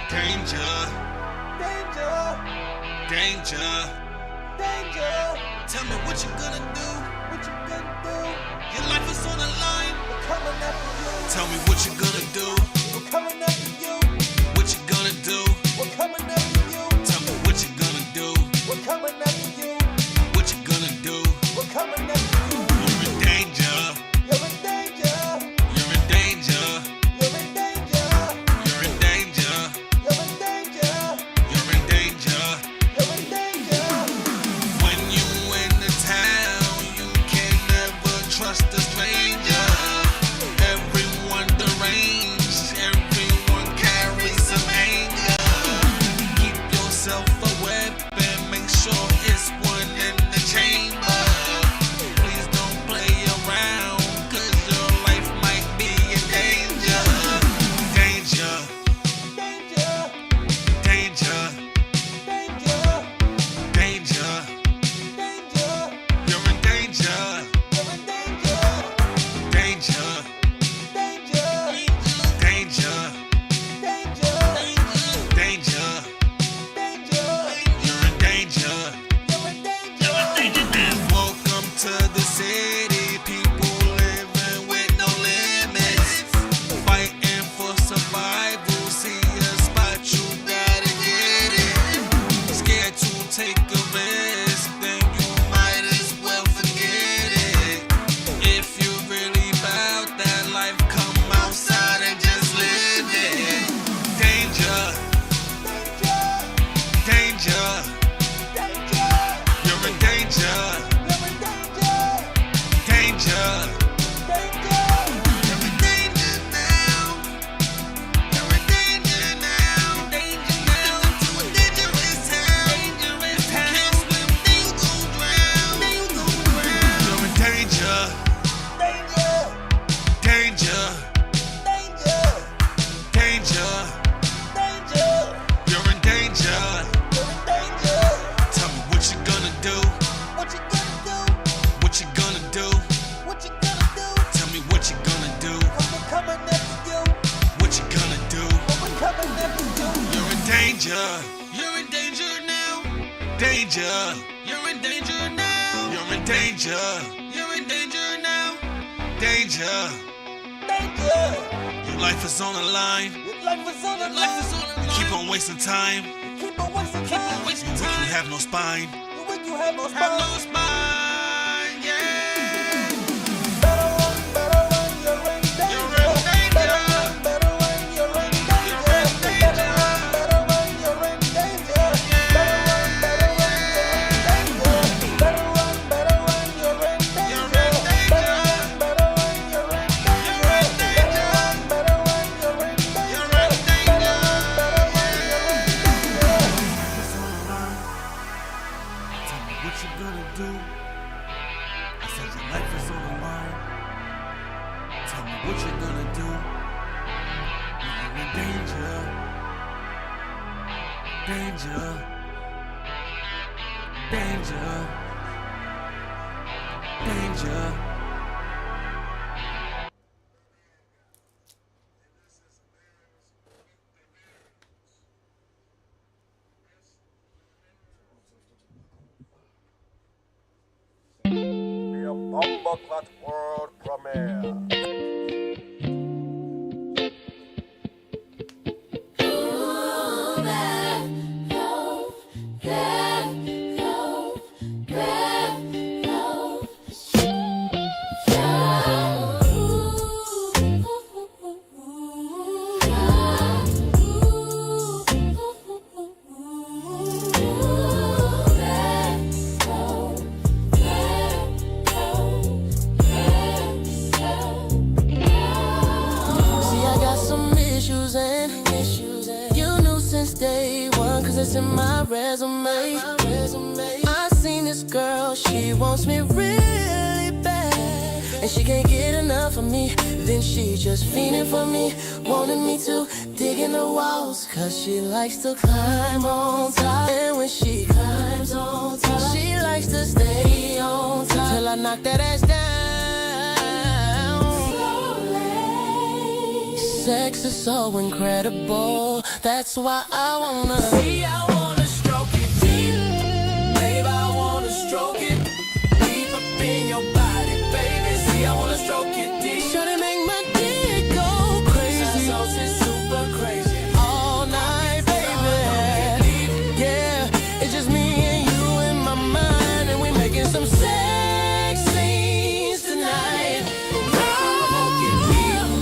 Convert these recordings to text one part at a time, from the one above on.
Danger. Danger. Danger. Danger. Tell me what you gonna do. What you gonna do? Your life is on the line. We're coming after you. Tell me what you gonna do. We're coming after you. What you gonna do? We're coming after you. Tell me what you gonna do. We're coming after you. What you gonna do? We're coming after you. You're in danger. You're in danger. You're in danger. You're in danger. You're in danger. You're in danger. You're in danger. You're in danger. When you in the town, you can never trust a stranger. Everyone deranged. Everyone carries some anger. Keep yourself a weapon. Make sure it's one in the chamber. Please don't play around, 'cause your life might be in danger. Danger. Danger. Danger. Danger. Danger. Danger. You're in danger. You're in danger. Danger. Danger. Danger. Danger. Danger. Danger. You're in danger. You're in danger. Welcome to the city. People living with no limits. Fighting for survival. See a spot, you gotta get it. Scared to take a risk, then you might as well forget it. If you really bout that life, come outside and just live it. Danger. Danger. Danger. You're in danger. You're in danger. Danger. Danger. You're in danger now. You're in danger now. Danger now. To a dangerous town. Dangerous town. Can't swim, then you gon' drown. Then you gon' drown. You're in danger. Danger. Danger. Danger. Danger. Danger. You're in danger. You're in danger. Tell me what you gonna do. What you gonna do? What you gonna do? What you gonna do? Tell me what you gonna do. We're coming after you. What you gonna do? We're coming after you. You're in danger. You're in danger now. Danger. You're in danger now. You're in danger. You're in danger now. Danger. Danger. Your life is on the line. Your life is on the line. Keep on wasting time. Keep on wasting time. Keep on wasting time. You have no spine. You have no spine. Have no spine. Yeah. Better run, you're in danger. You're in danger. Better run, you're in danger. You're in danger. Better run, you're in danger. Better run, you're in danger. Better run, you're in danger. You're in danger. Better run, you're in danger. You're in danger. Better run, you're in danger. You're in danger. Better run, you're in danger. Tell me what you gonna do. I said your life is on the line. Tell me what you gonna do. You're in danger. Danger. Danger. Danger. Be a Bumbleclot world premiere. It's in my resume. I seen this girl, she wants me really bad, and she can't get enough of me. Then she just fiending for me, wanting me to dig in the walls, 'cause she likes to climb on top. And when she climbs on top, she likes to stay on top till I knock that ass down. Slowly. sex is so incredible. That's why I wanna stroke it deep. Babe, I wanna stroke it deep up in your body, baby. See, I wanna stroke it deep. Shawty make my dick go crazy. Sauce is super crazy. All night, baby. Yeah, it's just me and you in my mind, and we making some sex scenes tonight.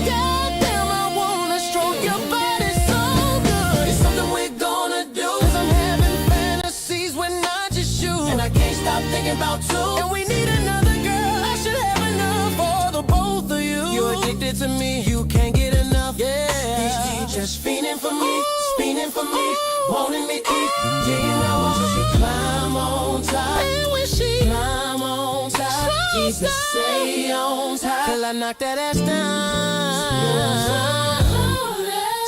Goddamn, I wanna stroke your body so good. It's something we're gonna do. 'Cause I'm having fantasies when not just you. And I can't stop thinking about two. And we need another girl. I should have enough for the both of you. You're addicted to me. You can't get enough. Yeah. He's just fiending for me. Fiending for me. Wanting me deep. Yeah, you know when she climb on top. And when she climb on top. Keep it stay on top. Till I knock that ass down.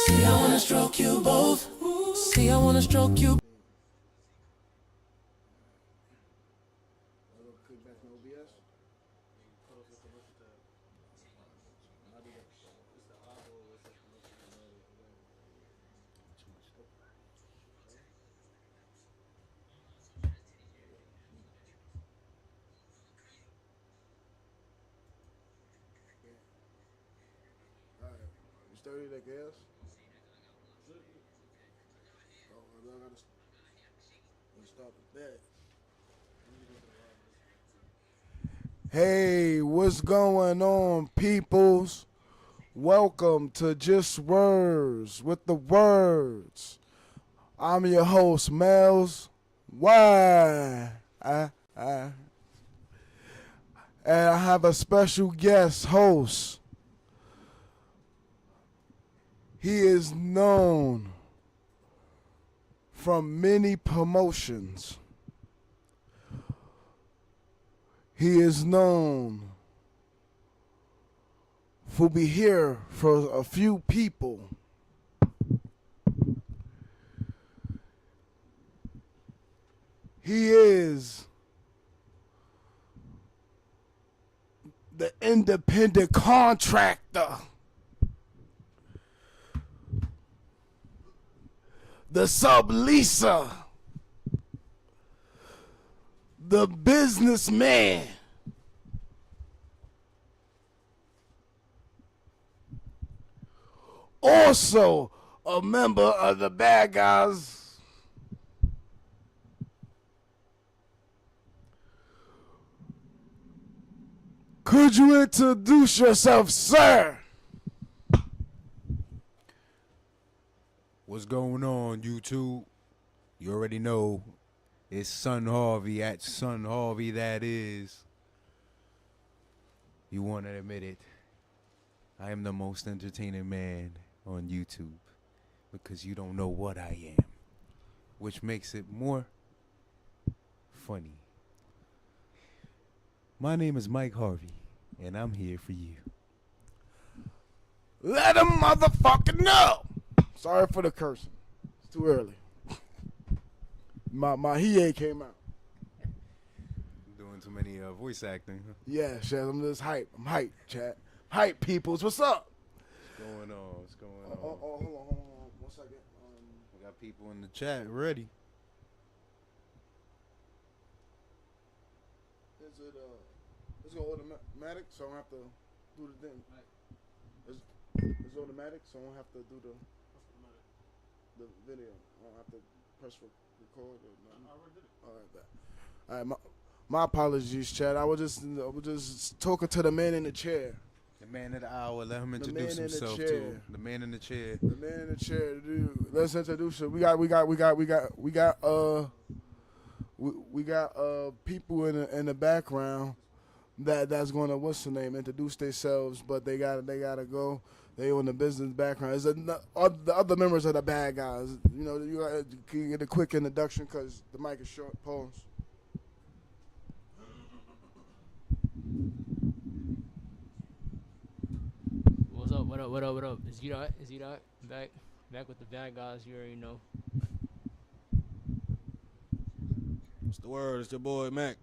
See, I wanna stroke you both. See, I wanna stroke you. You started, I guess. Oh, I gotta start the bet. Hey, what's going on, peoples? Welcome to Just Words with the Words. I'm your host, Mel's. Why? And I have a special guest host. He is known from many promotions. He is known for be here for a few people. He is the independent contractor, the subleaser, the businessman, also a member of the Bad Guys. Could you introduce yourself, sir? What's going on, YouTube? You already know it's Son Harvey at Son Harvey, that is. You want to admit it. I am the most entertaining man on YouTube because you don't know what I am, which makes it more funny. My name is Mike Harvey, and I'm here for you. Let a motherfucker know. Sorry for the cursing. It's too early. My HEA came out. Doing too many voice acting. Huh? Yeah, Chad, I'm just hype. I'm hype, Chad. Hype, peoples. What's up? What's going on? What's going on? Hold on. 1 second. We got people in the chat ready. Is it let's go automatic, so I don't have to do the thing. It's automatic, so I don't have to do the video. I don't have to press record or nothing. I already did it. All right, my apologies, Chad. I was just talking to the man in the chair. The man of the hour, let him introduce himself too. The man in the chair. The man in the chair, dude. Let's introduce him. We got people in the background that's gonna introduce themselves, but they gotta go. They on the business background. It's the other members of the Bad Guys. You know, you can get a quick introduction because the mic is short. Pause. What's up? What up? Is you that? Back with the Bad Guys. You already know. What's the word? It's your boy Mac,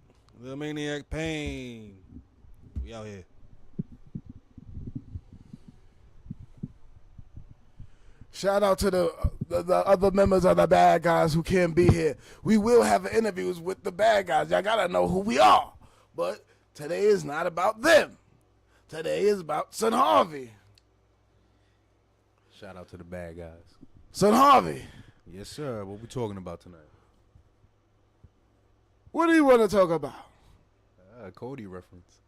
the Maniac Pain. We out here. Shout out to the other members of the bad guys who can't be here. We will have interviews with the bad guys. Y'all gotta know who we are. But today is not about them. Today is about Son Harvey. Shout out to the bad guys. Son Harvey, Yes, sir. What we talking about tonight? what do you want to talk about? Cody reference.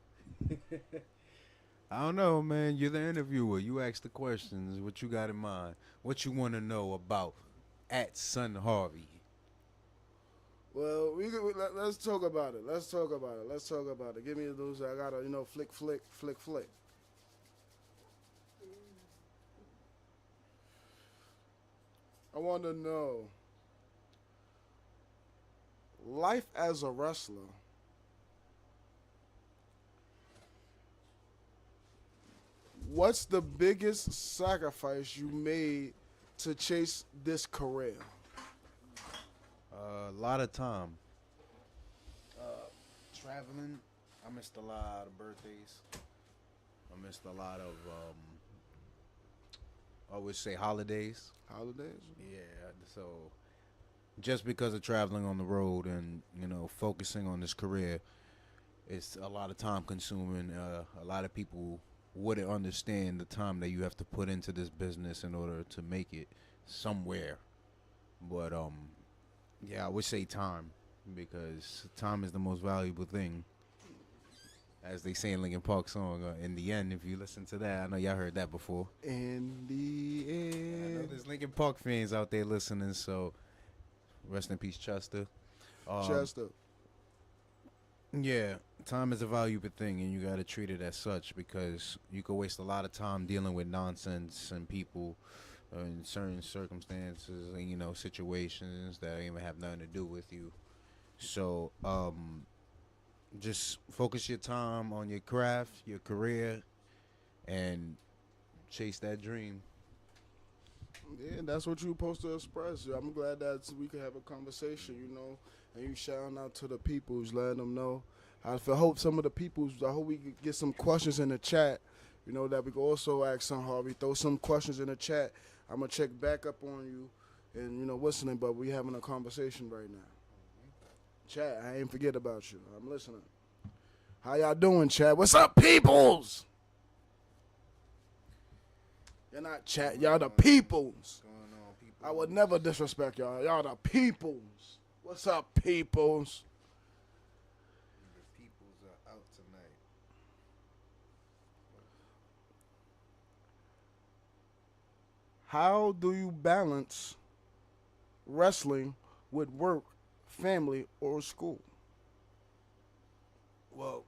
I don't know, man. You're the interviewer. You ask the questions. What you got in mind? What you want to know about at Son Harvey? Well, let's talk about it. Let's talk about it. Give me those. I gotta, flick. I want to know, life as a wrestler. What's the biggest sacrifice you made to chase this career? A lot of time. Traveling. I missed a lot of birthdays. I missed a lot of, I would say holidays. Holidays? Yeah, so just because of traveling on the road and, focusing on this career, it's a lot of time consuming. A lot of people wouldn't understand the time that you have to put into this business in order to make it somewhere. But yeah, I would say time, because time is the most valuable thing. As they say in Linkin Park song, in the end, if you listen to that, I know y'all heard that before. In the I know end. there's Linkin Park fans out there listening, so rest in peace, Chester. Chester. Yeah, time is a valuable thing, and you got to treat it as such, because you could waste a lot of time dealing with nonsense and people in certain circumstances and, situations that even have nothing to do with you. So, just focus your time on your craft, your career, and chase that dream. Yeah, that's what you're supposed to express. I'm glad that we could have a conversation, and you shouting out to the peoples, letting them know. I hope some of the peoples, I hope we could get some questions in the chat, that we could also ask Son Harvey. Throw some questions in the chat. I'm going to check back up on you and, what's the name, but we having a conversation right now. Chat, I ain't forget about you. I'm listening. How y'all doing, chat? What's up, peoples? You're not chat. Y'all the peoples. What's going on, people? I would never disrespect y'all. Y'all the peoples. What's up, peoples? The peoples are out tonight. How do you balance wrestling with work, family, or school? Well,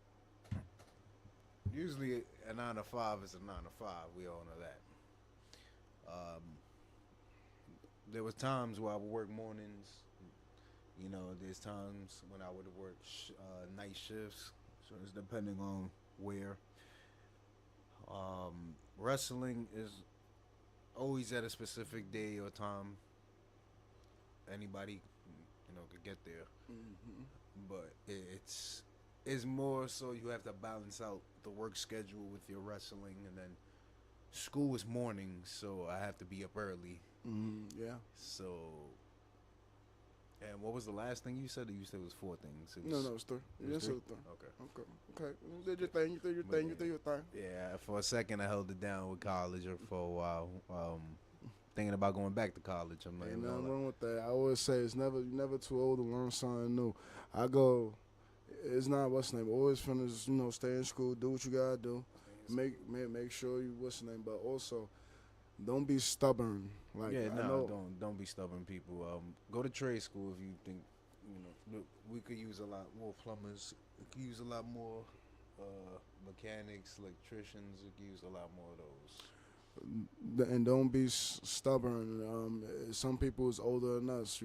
usually a 9 to 5 is a 9 to 5. We all know that. There was times where I would work mornings. There's times when I would work night shifts. So it's depending on where. Wrestling is always at a specific day or time. Anybody, could get there. Mm-hmm. But it's more so you have to balance out the work schedule with your wrestling, and then school is morning, so I have to be up early. Yeah. So, and what was the last thing you said? You said it was 4 things. No, it's 3. It was Yes, 3? it's 3. Okay. Okay. You did your thing. You did your thing. Yeah, for a second I held it down with college for a while. Thinking about going back to college. I'm like, Ain't nothing wrong with that. I always say you're never too old to learn something new. I go, it's not what's the name. Always finish, stay in school, do what you gotta do. Make sure you what's the name, but also don't be stubborn. Like don't be stubborn, people. Go to trade school if you think we could use a lot more plumbers. We could use a lot more mechanics, electricians. We could use a lot more of those. And don't be stubborn. Some people is older than us,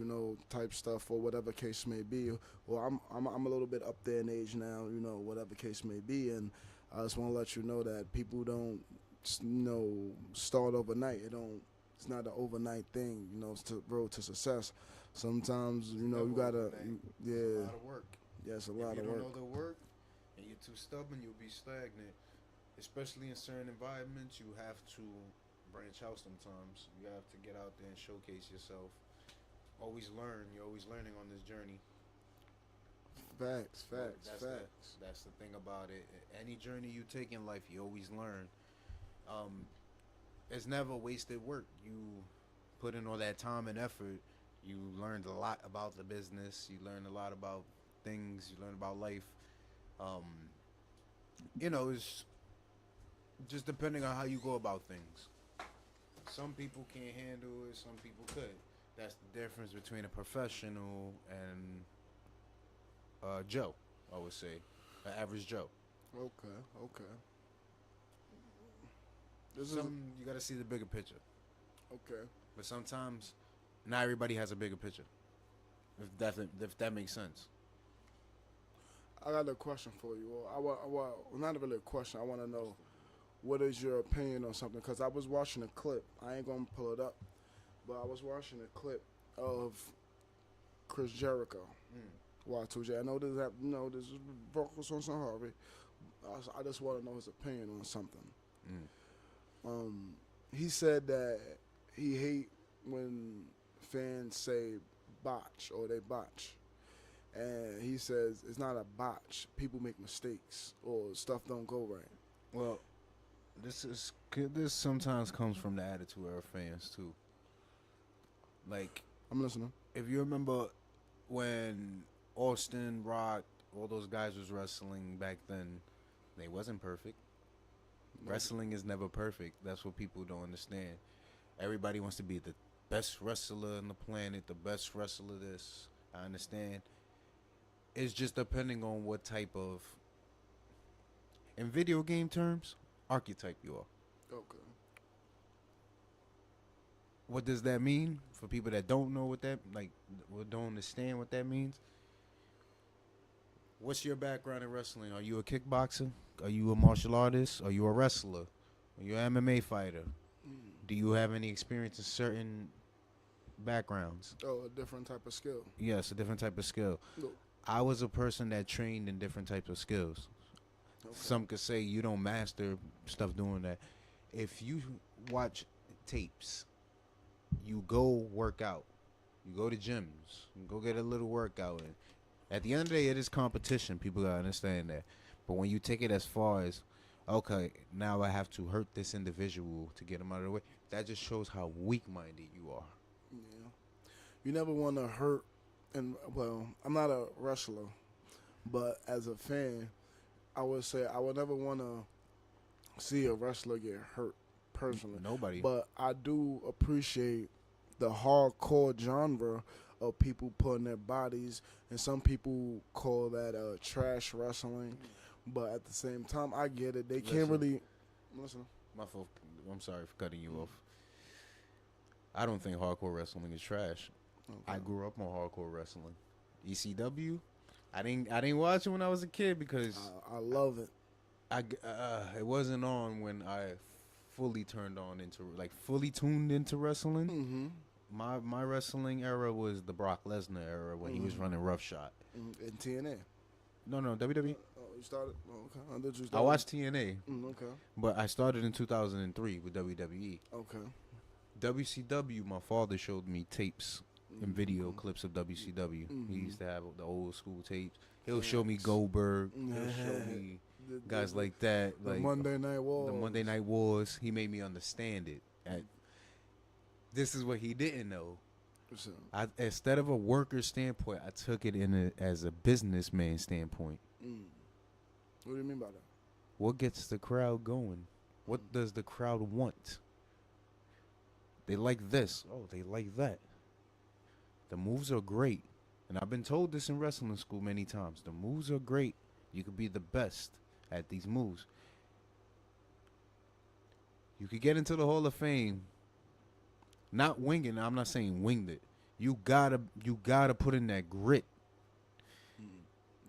type stuff or whatever case may be. Or I'm a little bit up there in age now, whatever case may be. And I just want to let you know that people don't, start overnight. It's not an overnight thing. It's the road to success. Sometimes you gotta, It's a lot of work. Yeah, it's a lot of If you work. don't know the work and you're too stubborn, you'll be stagnant. Especially in certain environments, you have to branch out sometimes. You have to get out there and showcase yourself. Always learn. You're always learning on this journey. Facts. That's the thing about it. Any journey you take in life, you always learn. It's never wasted work. You put in all that time and effort. You learned a lot about the business. You learn a lot about things. You learn about life. It's just depending on how you go about things. Some people can't handle it. Some people could. That's the difference between a professional and Joe, I would say. An average Joe. Okay. You got to see the bigger picture. Okay. But sometimes, not everybody has a bigger picture. If that makes sense. I got a question for you. Well, not really a question. I want to know, what is your opinion on something? Because I was watching a clip. I ain't going to pull it up. But I was watching a clip of Chris Jericho. Y2J. I know this is vocals on Mike Harvey. I just want to know his opinion on something. He said that he hate when fans say botch or they botch. And he says it's not a botch. People make mistakes or stuff don't go right. Well, this sometimes comes from the attitude of our fans too. Like, I'm listening. If you remember when Austin, Rock, all those guys was wrestling back then, they wasn't perfect. Wrestling is never perfect. That's what people don't understand. Everybody wants to be the best wrestler on the planet, the best wrestler this. I understand. It's just depending on what type of, in video game terms, archetype you are. Okay. What does that mean for people that don't know don't understand what that means? What's your background in wrestling? Are you a kickboxer? Are you a martial artist? Are you a wrestler? Are you an MMA fighter? Do you have any experience in certain backgrounds? Oh, a different type of skill. Yes, a different type of skill. No. I was a person that trained in different types of skills. Okay. Some could say you don't master stuff doing that. If you watch tapes, you go work out. You go to gyms. You go get a little workout in. At the end of the day, it is competition. People gotta understand that. But when you take it as far as, okay, now I have to hurt this individual to get him out of the way, that just shows how weak-minded you are. Yeah. You never want to hurt, and well, I'm not a wrestler, but as a fan, I would say I would never want to see a wrestler get hurt personally. Nobody. But I do appreciate the hardcore genre of people putting their bodies, and some people call that trash wrestling. But at the same time, I get it. They can't really listen. My fault. I'm sorry for cutting you off. I don't think hardcore wrestling is trash. Okay. I grew up on hardcore wrestling. ECW. I didn't watch it when I was a kid because I love it. It wasn't on when I fully tuned into wrestling. Mm-hmm. My wrestling era was the Brock Lesnar era when he was running Roughshod. In TNA. No, WWE. Oh, you started? Oh, okay. I watched TNA. Okay. But I started in 2003 with WWE. Okay. WCW, my father showed me tapes and video clips of WCW. He used to have the old school tapes. He'll show me Goldberg. He'll show me guys like that. The Monday Night Wars. The Monday Night Wars. He made me understand it. This is what he didn't know. Instead of a worker standpoint, I took it as a businessman standpoint. What do you mean by that? What gets the crowd going? What does the crowd want? They like this. Oh, they like that. The moves are great. And I've been told this in wrestling school many times. The moves are great. You could be the best at these moves. You could get into the Hall of Fame. Not winging. I'm not saying winged it. You gotta put in that grit.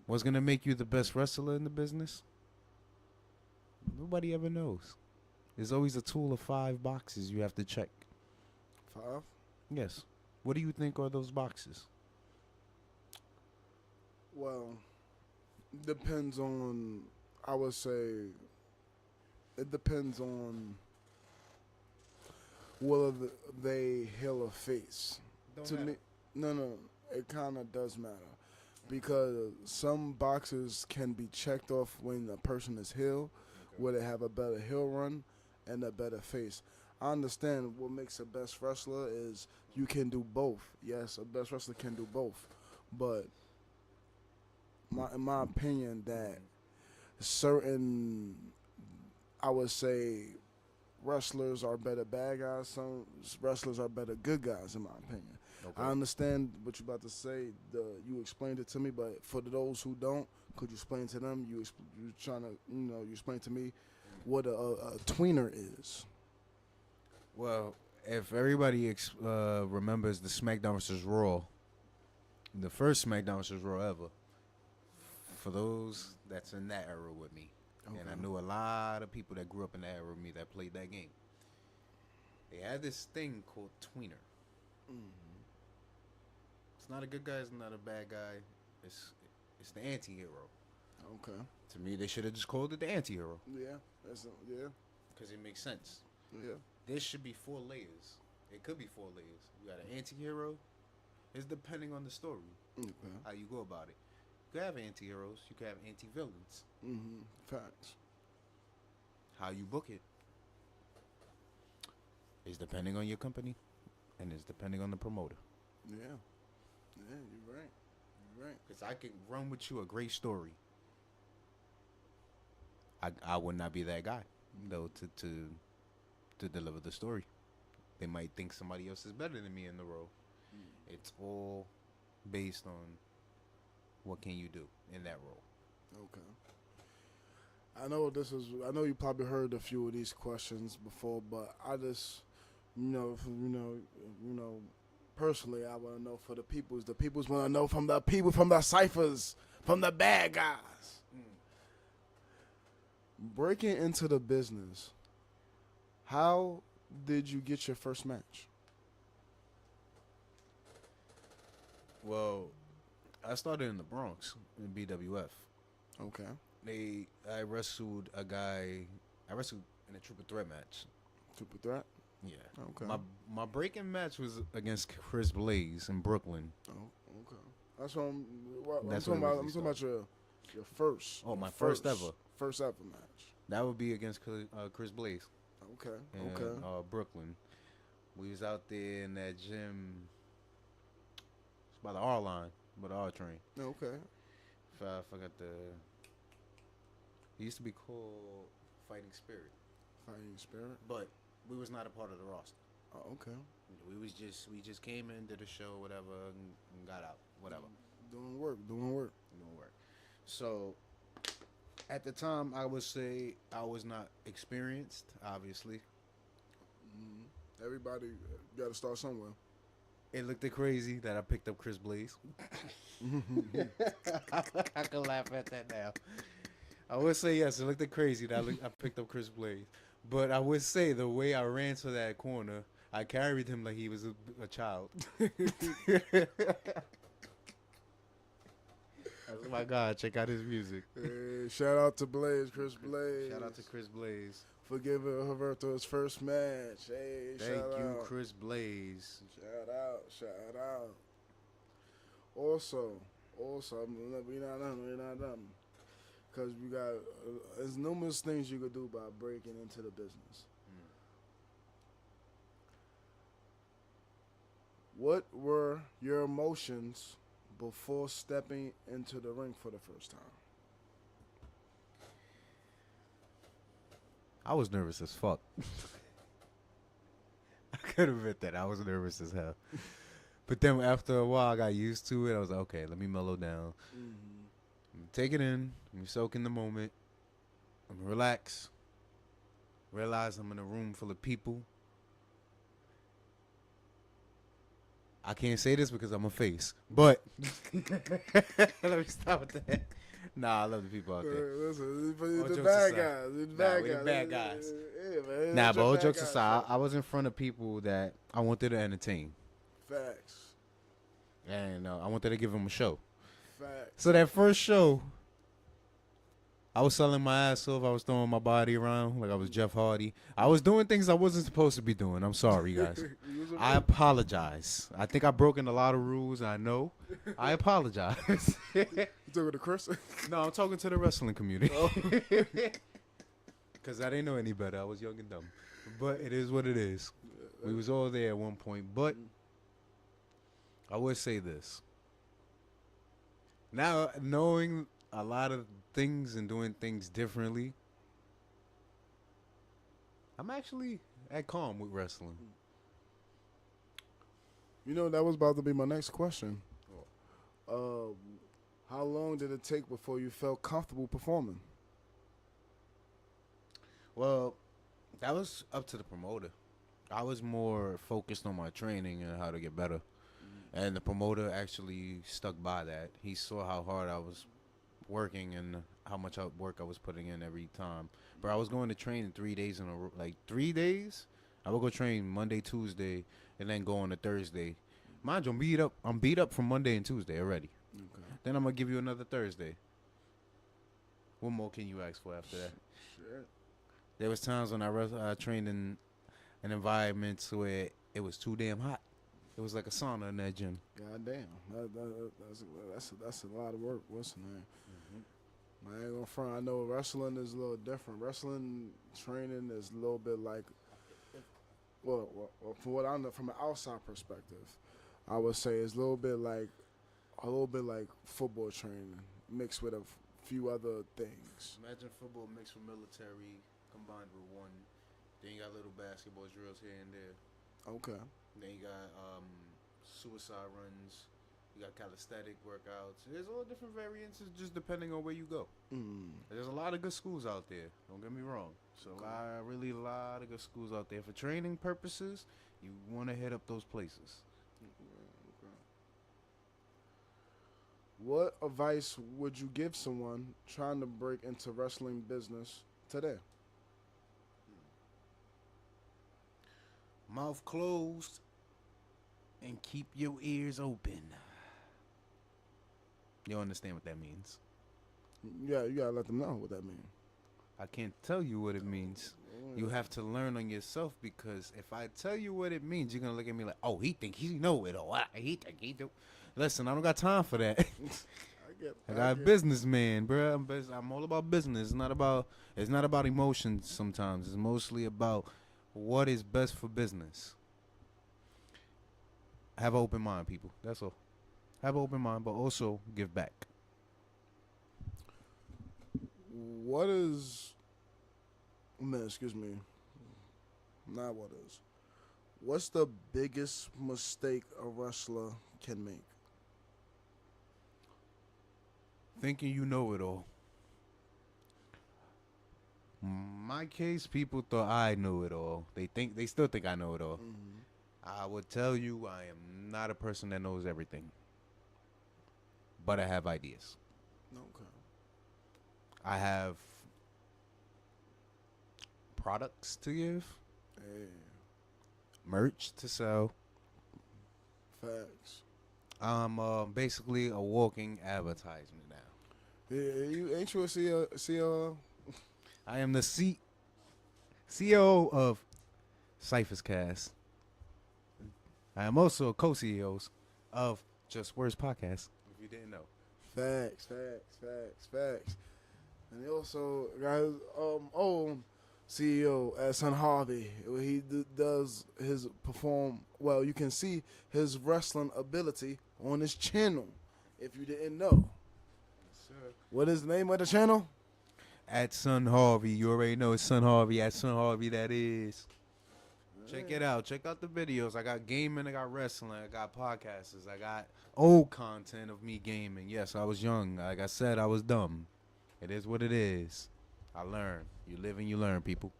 What's gonna make you the best wrestler in the business? Nobody ever knows. There's always a tool of 5 boxes you have to check. 5? Yes. What do you think are those boxes? Well, depends on. I would say it depends on. will they heal a face? Don't To matter. me, no, it kind of does matter because some boxes can be checked off when a person is healed, where they have a better heel run and a better face. I understand what makes a best wrestler is you can do both. Yes, a best wrestler can do both, but in my opinion, that certain, I would say, wrestlers are better bad guys. Some wrestlers are better good guys, in my opinion. Okay. I understand what you're about to say. You explained it to me, but for those who don't, could you explain to them? You trying to, you explain to me what a tweener is. Well, if everybody remembers the SmackDown vs. Raw, the first SmackDown vs. Raw ever, for those that's in that era with me, and I knew a lot of people that grew up in that era with me that played that game, they had this thing called tweener. It's not a good guy, it's not a bad guy, it's the anti-hero. Okay. To me, they should have just called it the anti-hero, Yeah. Yeah. because it makes sense. Yeah. This should be 4 layers. It could be 4 layers. You got an anti-hero. It's depending on the story, Okay. how you go about it. You could have anti-heroes. You could have anti-villains. Facts. How you book it is depending on your company, and it's depending on the promoter. Yeah. Yeah, you're right. You're right. Because I can run with you a great story. I would not be that guy, though, to deliver the story. They might think somebody else is better than me in the role. It's all based on what can you do in that role. Okay. I know you probably heard a few of these questions before, but I just, personally, I want to know for the peoples. The peoples want to know from the people, from the ciphers, from the bad guys. Breaking into the business, how did you get your first match? Well, I started in the Bronx in BWF. Okay. I wrestled a guy. I wrestled in a triple threat match. Triple threat? Yeah. Okay. My breaking match was against Chris Blaze in Brooklyn. Oh, okay. That's what I'm That's talking what about. it I'm was talking about your first. Oh, my your first ever. First ever match. That would be against Chris Blaze Okay. in Okay. Brooklyn. We was out there in that gym. It's by the R line, by the R train. Okay. I forgot the. It used to be called Fighting Spirit, Fighting Spirit. but we was not a part of the roster. Oh, okay. We just came in, did a show, whatever, and got out, whatever. Doing work. Doing work. So, at the time, I would say I was not experienced, obviously. Everybody got to start somewhere. It looked crazy that I picked up Chris Blaze. I can laugh at that now. I would say yes, it looked crazy that I picked up Chris Blaze. But I would say the way I ran to that corner, I carried him like he was a child. Oh my God, check out his music. Hey, shout out to Blaze, Chris Blaze. Shout out to Chris Blaze. For giving Roberto his first match. Hey, Thank shout you, out. Chris Blaze. Shout out. Also, we're not done. Because we got, there's numerous things you could do by breaking into the business. What were your emotions before stepping into the ring for the first time? I was nervous as fuck. I could admit that. I was nervous as hell. But then after a while, I got used to it. I was like, okay, let me mellow down. Take it in. Let me soak in the moment. Let me relax. Realize I'm in a room full of people. I can't say this because I'm a face. But let me stop with that. Nah, I love the people out there. Listen, All the jokes bad aside. guys. The Nah, bad we guys. the bad guys. Yeah, man. Nah, It's but all your bad jokes guys. aside, I was in front of people that I wanted to entertain. Facts. And I wanted to give them a show. Facts. So that first show, I was selling my ass off. I was throwing my body around like I was Jeff Hardy. I was doing things I wasn't supposed to be doing. I'm sorry, guys. I apologize. I think I've broken a lot of rules. I know. I apologize. You talking to Chris? No, I'm talking to the wrestling community. Because I didn't know any better. I was young and dumb. But it is what it is. We was all there at one point. But I would say this. Now, knowing a lot of things and doing things differently, I'm actually at calm with wrestling. You know, that was about to be my next question. How long did it take before you felt comfortable performing? Well, that was up to the promoter. I was more focused on my training and how to get better. And the promoter actually stuck by that. He saw how hard I was working and how much work I was putting in every time. But I was going to train 3 days in a row. Like 3 days, I would go train Monday, Tuesday, and then go on a Thursday. Mind you, I'm beat up from Monday and Tuesday already. Okay. Then I'm going to give you another Thursday. What more can you ask for after that? Shit. There was times when I trained in an environment where it was too damn hot. It was like a sauna in that gym. God damn. That's a lot of work. What's the name? I ain't gonna front. I know wrestling is a little different. Wrestling training is a little bit like, well from what I know, from an outside perspective, I would say it's a little bit like football training mixed with a few other things. Imagine football mixed with military combined with one. Then you got little basketball drills here and there. Okay. Then you got suicide runs. You got calisthenic workouts. There's all different variances just depending on where you go. There's a lot of good schools out there. Don't get me wrong. So really a lot of good schools out there. For training purposes, you want to hit up those places. Okay. What advice would you give someone trying to break into wrestling business today? Mouth closed and keep your ears open. You understand what that means? Yeah, you gotta let them know what that means. I can't tell you what it means. You have to learn on yourself, because if I tell you what it means, you're gonna look at me like, oh, he think he know it all. He think he do. Listen, I don't got time for that. I got a businessman, bro. I'm all about business. It's not about emotions sometimes. It's mostly about what is best for business. Have an open mind, people. That's all. Have an open mind, but also give back. What is, excuse me, not what is. What's the biggest mistake a wrestler can make? Thinking you know it all. My case, people thought I knew it all. They still think I know it all. I would tell you I am not a person that knows everything. But I have ideas. Okay. I have products to give. Hey. Merch to sell. Facts. I'm basically a walking advertisement now. Yeah, ain't you a CEO? I am the CEO of Ciphers Cast. I am also a co-CEO of JUST WORDZ podcast. If you didn't know. Facts. And he also got his own CEO at Son Harvey. He does his perform. Well, you can see his wrestling ability on his channel. If you didn't know. Yes, sir. What is the name of the channel? At Son Harvey. You already know it's Son Harvey. At Son Harvey, that is. Check it out. Check out the videos. I got gaming. I got wrestling. I got podcasts. I got old content of me gaming. Yes, I was young. Like I said, I was dumb. It is what it is. I learn. You live and you learn, people.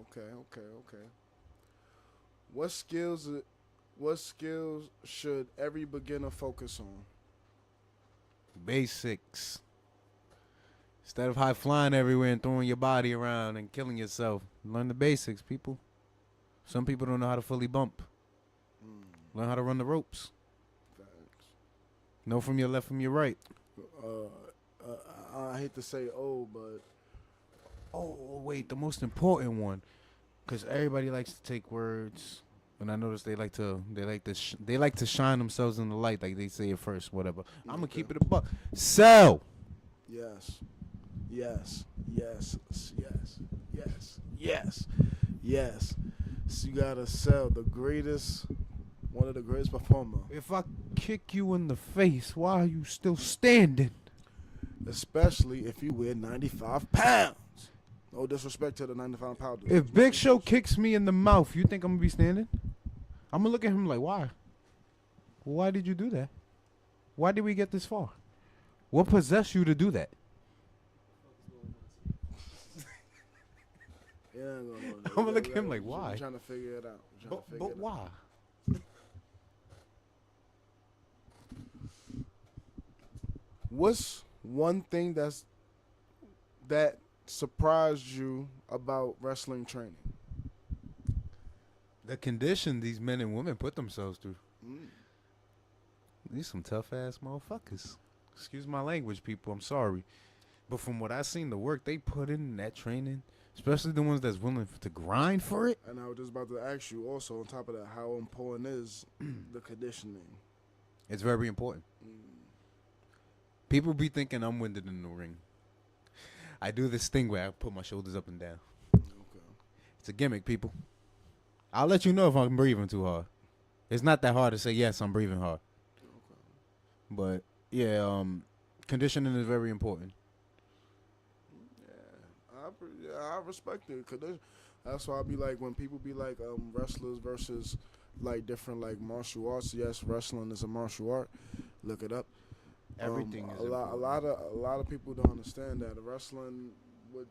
Okay. What skills should every beginner focus on? Basics. Instead of high flying everywhere and throwing your body around and killing yourself, learn the basics, people. Some people don't know how to fully bump. Learn how to run the ropes. Facts. Know from your left, from your right. I hate to say old, but Oh, wait, the most important one, because everybody likes to take words, and I notice they like to shine themselves in the light, like they say it first, whatever. I'm gonna keep it a buck. Sell. yes, yes, yes, yes, yes, yes, yes. So you gotta sell the greatest, one of the greatest performer, If I kick you in the face, why are you still standing? especially if you weigh 95 pounds. No disrespect to the 95 pounders. If Big Show kicks me in the mouth, you think I'm gonna be standing? I'm gonna look at him like, why? Why did you do that? Why did we get this far? What possessed you to do that? Yeah, no. I'm gonna look at him like, why? I'm trying to figure it out. But why? What's one thing that surprised you about wrestling training? The condition these men and women put themselves through. These some tough ass motherfuckers. Excuse my language, people. I'm sorry. But from what I seen, the work they put in that training, especially the ones that's willing to grind for it. And I was just about to ask you also, on top of that, how important is the conditioning? It's very important. People be thinking I'm winded in the ring. I do this thing where I put my shoulders up and down. Okay. It's a gimmick, people. I'll let you know if I'm breathing too hard. It's not that hard to say, yes, I'm breathing hard. Okay. But, yeah, conditioning is very important. I respect it. That's why I be like, when people be like wrestlers versus like different like martial arts. Yes, wrestling is a martial art. Look it up. Everything is a lot of people don't understand that wrestling would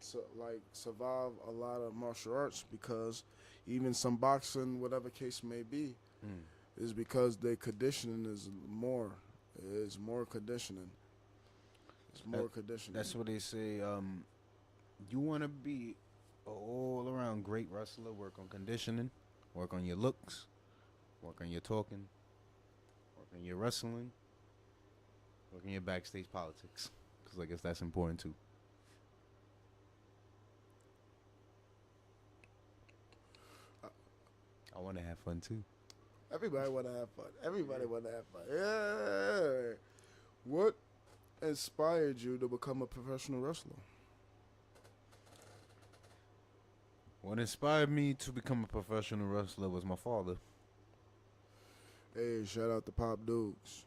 survive a lot of martial arts, because even some boxing, whatever case may be, is because their conditioning is more conditioning. It's more conditioning. That's what they say. You want to be an all-around great wrestler, work on conditioning, work on your looks, work on your talking, work on your wrestling, work on your backstage politics, because I guess that's important too. I want to have fun too. Everybody want to have fun. Everybody want to have fun. Yeah. What inspired you to become a professional wrestler? What inspired me to become a professional wrestler was my father. Hey, shout out to Pop Dukes.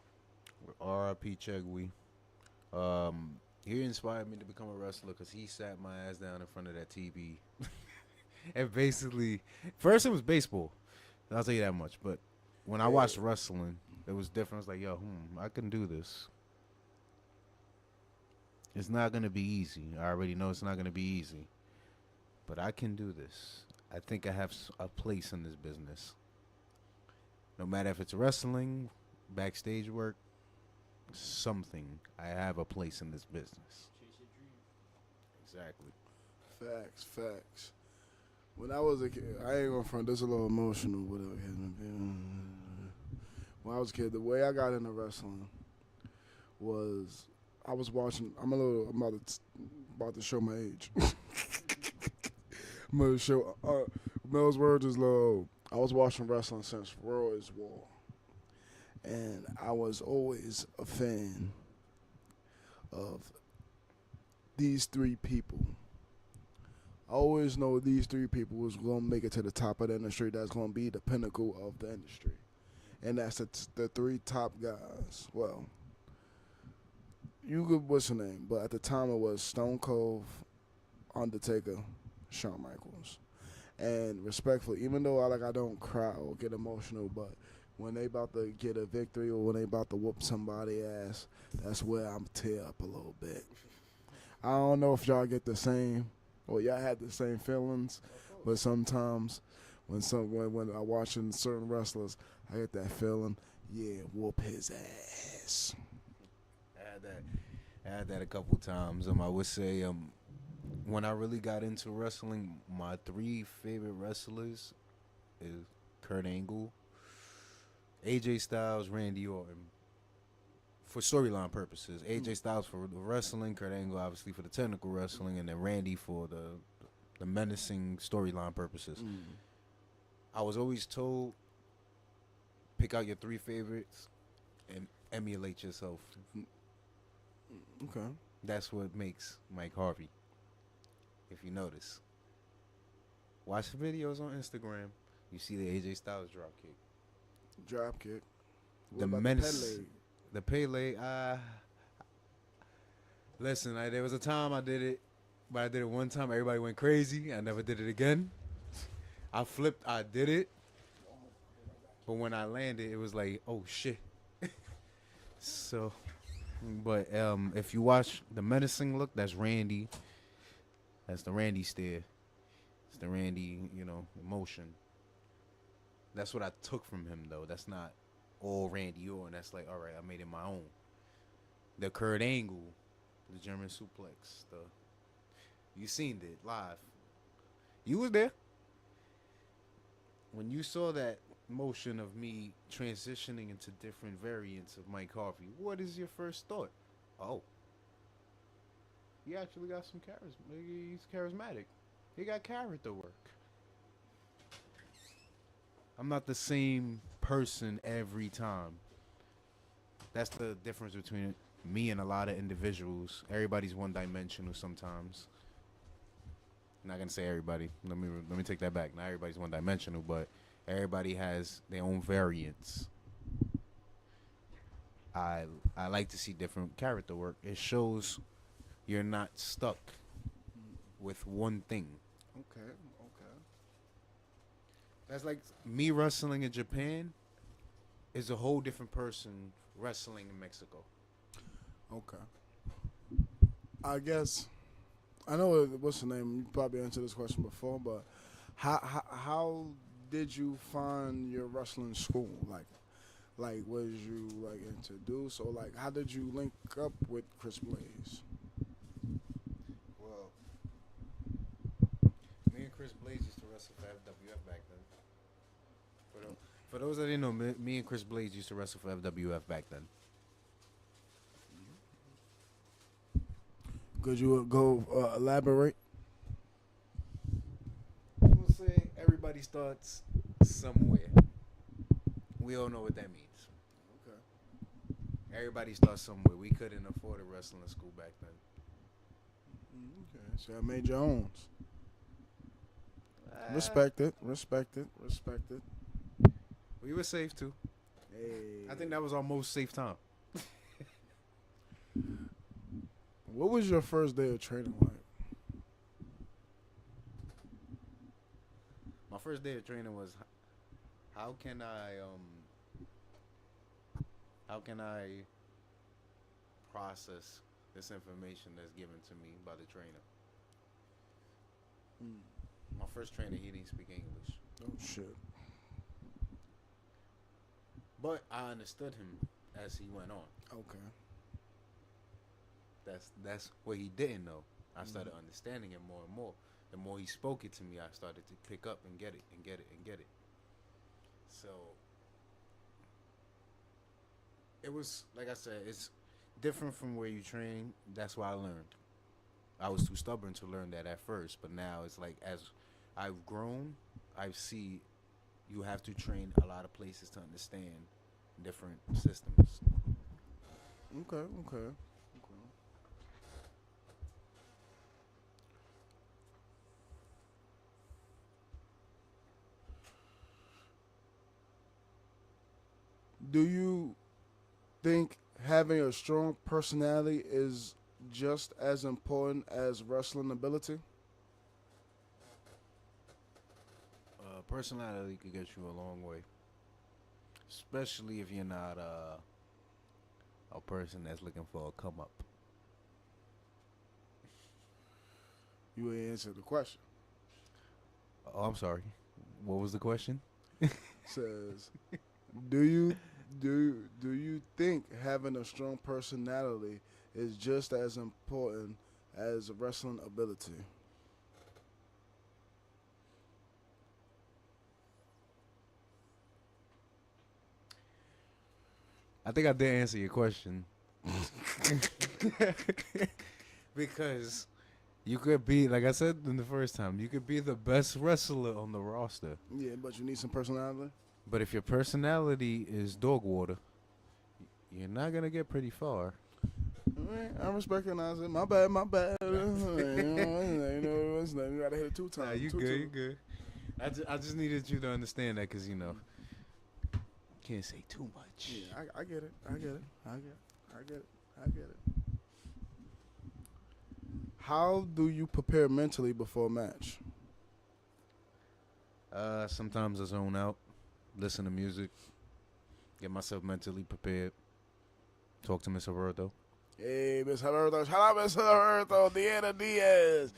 R.I.P. Chegwe. He inspired me to become a wrestler because he sat my ass down in front of that TV. And basically, first it was baseball. I'll tell you that much. But when I watched wrestling, it was different. It's like, yo, I can do this. It's not going to be easy. I already know it's not going to be easy. But I can do this. I think I have a place in this business. No matter if it's wrestling, backstage work, something, I have a place in this business. Exactly. Facts. When I was a kid, I ain't gonna front, this is a little emotional, whatever. When I was a kid, the way I got into wrestling was I was watching. I'm about to show my age. I'm gonna show. Mel's words is low. I was watching wrestling since Roy's War, and I was always a fan of these three people. I always know these three people was gonna make it to the top of the industry. That's gonna be the pinnacle of the industry, and that's the three top guys. Well, you could, what's her name? But at the time it was Stone Cold, Undertaker, Shawn Michaels. And respectfully, even though I don't cry or get emotional, but when they about to get a victory or when they about to whoop somebody ass, that's where I'm tear up a little bit. I don't know if y'all get the same or y'all had the same feelings, but sometimes when I'm watching certain wrestlers, I get that feeling, yeah, whoop his ass. I had that a couple times. I would say when I really got into wrestling, my three favorite wrestlers is Kurt Angle, AJ Styles, Randy Orton. for storyline purposes. AJ Styles for the wrestling, Kurt Angle obviously for the technical wrestling, and then Randy for the menacing storyline purposes. I was always told, pick out your 3 favorites and emulate yourself. Okay. That's what makes Mike Harvey. If you notice, watch the videos on Instagram. You see the AJ Styles drop kick. Drop kick. What The about menace. Pele? The Pele. Listen, there was a time I did it, but I did it one time. Everybody went crazy. I never did it again. I flipped. I did it, but when I landed, it was like, oh shit. So, but if you watch the menacing look, that's Randy. That's the Randy stare. It's the Randy, emotion. That's what I took from him, though. That's not all Randy Orton. That's like, all right, I made it my own. The Kurt Angle, the German suplex. You seen it live. You was there. When you saw that motion of me transitioning into different variants of Mike Harvey, what is your first thought? Oh. He actually got some charisma. He's charismatic. He got character work. I'm not the same person every time. That's the difference between me and a lot of individuals. Everybody's one-dimensional sometimes. I'm not gonna say everybody. Let me take that back. Not everybody's one-dimensional, but everybody has their own variants. I like to see different character work. It shows you're not stuck with one thing. Okay. That's like me wrestling in Japan is a whole different person wrestling in Mexico. Okay. I guess I know what's the name. You probably answered this question before, but how did you find your wrestling school? Like was you introduced, or how did you link up with Chris Blaze? Well, me and Chris Blaze used to wrestle for FWF back then. For those that didn't know, me and Chris Blaze used to wrestle for FWF back then. Could you go elaborate? We'll say everybody starts somewhere. We all know what that means. Okay. Everybody starts somewhere. We couldn't afford a wrestling school back then. Okay, so I made your own. Respect it. We were safe too. Hey. I think that was our most safe time. What was your first day of training like? My first day of training was how can I process this information that's given to me by the trainer. My first trainer, he didn't speak English. Oh shit. But I understood him as he went on. Okay. That's what he didn't know. I started understanding it more and more. The more he spoke it to me, I started to pick up and get it. So it was, like I said, it's different from where you train. That's why I learned. I was too stubborn to learn that at first, but now it's like as I've grown, I see you have to train a lot of places to understand different systems. Okay. Do you think having a strong personality is just as important as wrestling ability? Personality could get you a long way, especially if you're not a person that's looking for a come up. You ain't answered the question. Oh, I'm sorry. What was the question? Says, do you think having a strong personality is just as important as wrestling ability? I think I did answer your question. Because you could be, like I said in the first time, you could be the best wrestler on the roster. Yeah, but you need some personality. But if your personality is dog water, you're not going to get pretty far. All right, I recognize it. My bad. You gotta hit it 2 times. Nah, you Two, good, two. you good. I just needed you to understand that because, can't say too much. Yeah, I get it. I get it. How do you prepare mentally before a match? Sometimes I zone out, listen to music, get myself mentally prepared, talk to Miss Roberto. Hey, Miss Roberto. Shout out Miss Roberto, Deanna Diaz,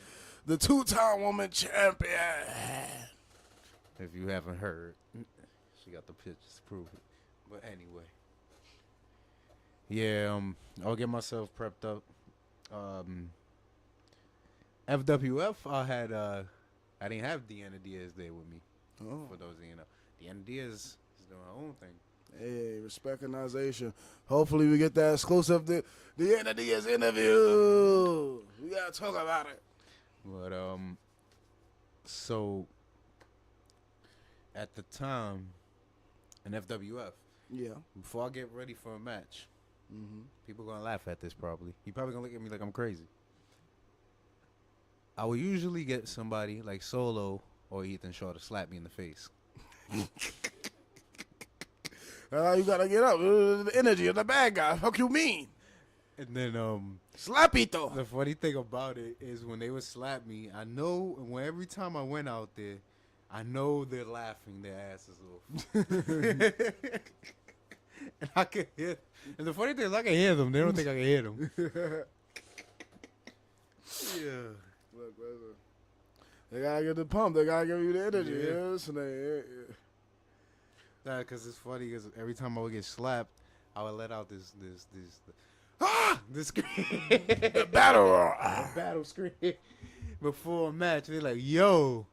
the 2-time woman champion. If you haven't heard, she got the pictures to prove it. But anyway, yeah, I'll get myself prepped up. FWF, I didn't have Deanna Diaz there with me. Oh. For those of you know, Deanna Diaz is doing her own thing. Hey, recognition. Hopefully we get that exclusive Deanna Diaz interview. We gotta talk about it. But so at the time in FWF, Yeah. before I get ready for a match, Mm-hmm. people gonna laugh at this probably. You probably gonna look at me like I'm crazy. I will usually get somebody like Solo or Ethan Shaw to slap me in the face. You gotta get up. The energy of the bad guy. Fuck you mean? And then Slapito. the funny thing about it is when they would slap me, I know every time I went out there, I know they're laughing their asses off. And I can hear. And the funny thing is I can hear them. They don't think I can hear them. Yeah. Look. They gotta get the pump. They gotta give you the energy. Yeah. Yeah. So Nah, because it's funny because every time I would get slapped, I would let out this scream. the battle. The battle scream. Before a match, they're like, yo.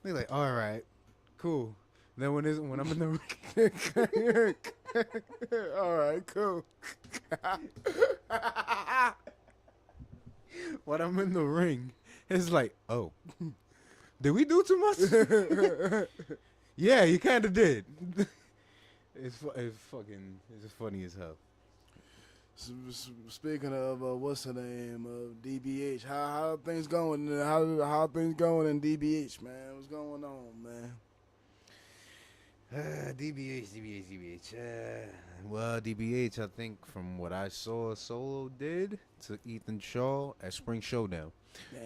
They're like, all right, cool. Then when I'm in the ring. All right, cool. When I'm in the ring, it's like, oh, did we do too much? Yeah, you kind of did. It's funny as hell. Speaking of what's her name, DBH, how things going? How things going in DBH, man? What's going on, man? DBH. Well, DBH, I think from what I saw Solo did to Ethan Shaw at Spring Showdown, Damn.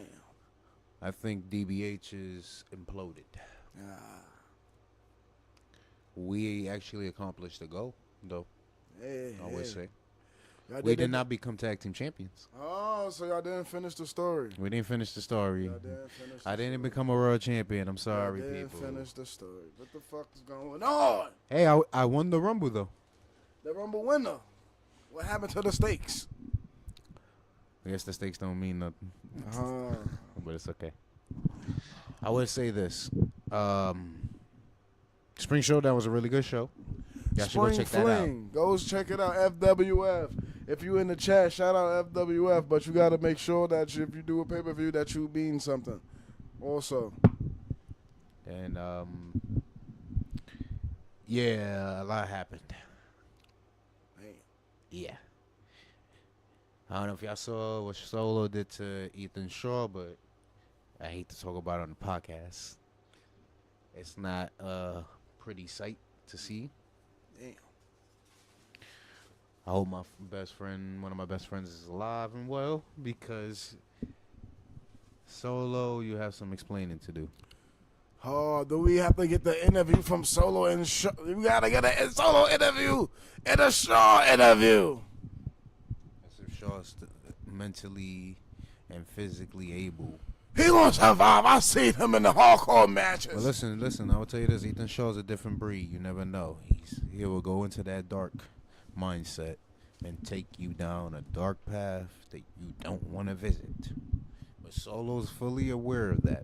I think DBH is imploded. We actually accomplished the goal, though. Hey, I would say. Y'all We did not become tag team champions. Oh, so y'all didn't finish the story. We didn't finish the story. Y'all didn't finish the I didn't story. become a world champion. I'm sorry, Y'all didn't people. finish the story. What the fuck is going on? Hey, I won the Rumble, though. The Rumble winner. What happened to the stakes? I guess the stakes don't mean nothing. Uh, But it's okay. I would say this. Spring Showdown was a really good show. Y'all should go Spring check that out. Fling. Go check it out. FWF. If you in the chat, shout out FWF. But you got to make sure that if you do a pay-per-view, that you mean something. Also. And, yeah, a lot happened. Man. Yeah. I don't know if y'all saw what Solo did to Ethan Shaw, but I hate to talk about it on the podcast. It's not a pretty sight to see. Damn. I hope my one of my best friends is alive and well, because Solo, you have some explaining to do. Oh, do we have to get the interview from Solo and Shaw? We got to get a Solo interview and a Shaw interview. As if Shaw's mentally and physically able. He gonna survive. I seen him in the hardcore matches. Well, listen, I will tell you this. Ethan Shaw's a different breed. You never know. He will go into that dark mindset and take you down a dark path that you don't want to visit. But Solo's fully aware of that.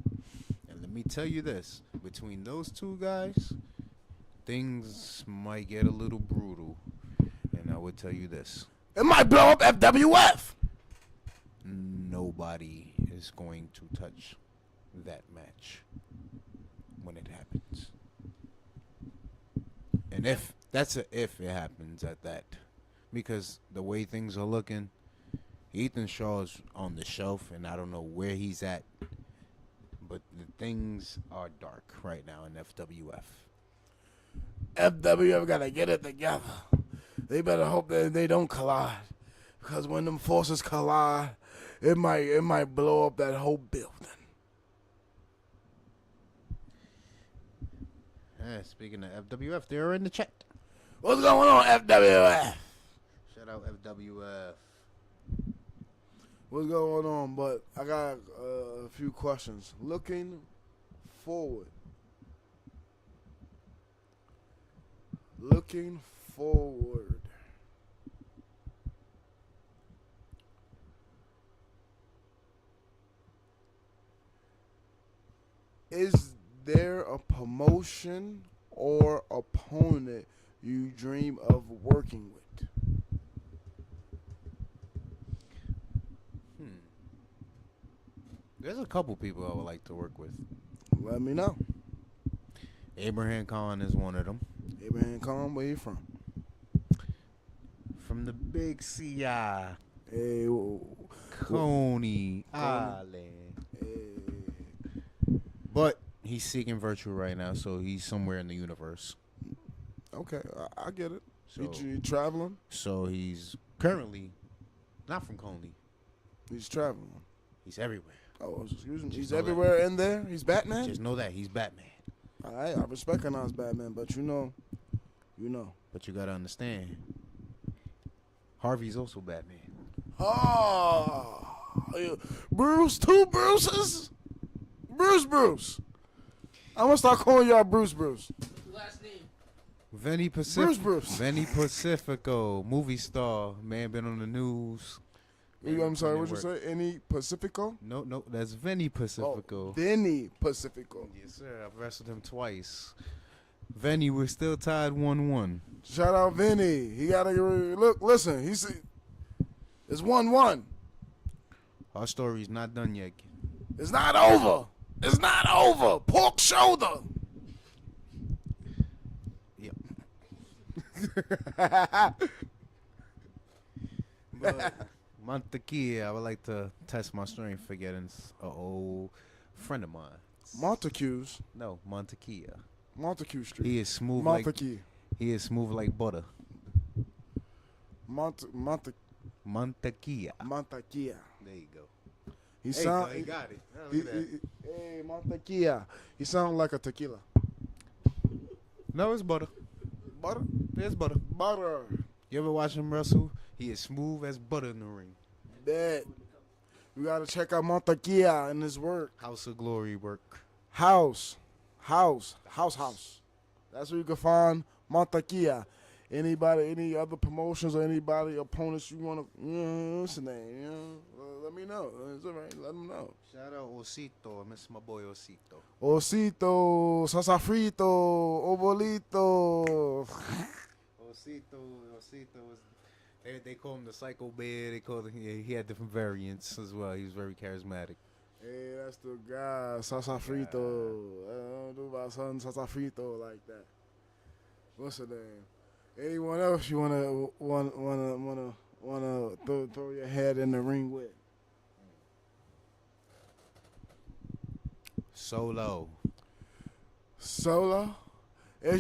And let me tell you this. Between those two guys, things might get a little brutal. And I would tell you this. It might blow up FWF. Nobody is going to touch that match when it happens. And if it happens at that, because the way things are looking, Ethan Shaw's on the shelf, and I don't know where he's at, but the things are dark right now in FWF. FWF gotta get it together. They better hope that they don't collide, because when them forces collide, it might blow up that whole building. Speaking of FWF, they're in the chat. What's going on, FWF? Shout out FWF. What's going on? But I got a few questions. Looking forward. Is there a promotion or opponent you dream of working with? There's a couple people I would like to work with. Let me know. Abraham Khan is one of them. Abraham Khan, where you from? From the Big CI. Hey, Coney Island. But he's seeking virtue right now, so he's somewhere in the universe. Okay, I get it. So, He traveling? So he's currently not from Coney. He's traveling. He's everywhere. Oh, excuse me. Just He's know everywhere in there? He's Batman? Just know that he's Batman. All right, I recognize Batman, but you know. But you gotta understand, Harvey's also Batman. Oh, Bruce, two Bruces? Bruce. I'm going to start calling y'all Bruce. Last name. Benny Pacifico. Bruce. Benny Pacifico, movie star, man, been on the news. I'm sorry, what you say? Any Pacifico? No, that's Benny Pacifico. Oh, Benny Pacifico. Yes, sir. I've wrestled him twice. Vinny, we're still tied 1-1. Shout out Vinny. He got to look. Listen, it's 1-1. Our story's not done yet. It's not over. Pork shoulder. Yep. But Montequilla, I would like to test my strength for getting an old friend of mine. Montague's. No, Montequilla. Montague Street. He is smooth Montague. like butter. Montaquilla. There you go. He He got it. Oh, look at that. Hey, Montaquilla. He sounds like a tequila. No, it's butter. Butter? It's butter. Butter. You ever watch him wrestle? He is smooth as butter in the ring. Bet. You got to check out Montaquilla and his work. House of Glory work. House. That's where you can find Montaquilla. Anybody, any other promotions or anybody, opponents you want to, what's the name? Let me know. It's all right. Let them know. Shout out Osito. I miss my boy Osito. Osito, Sasafrito, Obolito. Osito was. They call him the Psycho Bear. They called him. He had different variants as well. He was very charismatic. Hey, that's the guy, Sasafrito. I don't do my son Sasafrito like that. What's the name? Anyone else you wanna throw your head in the ring with? Solo. Is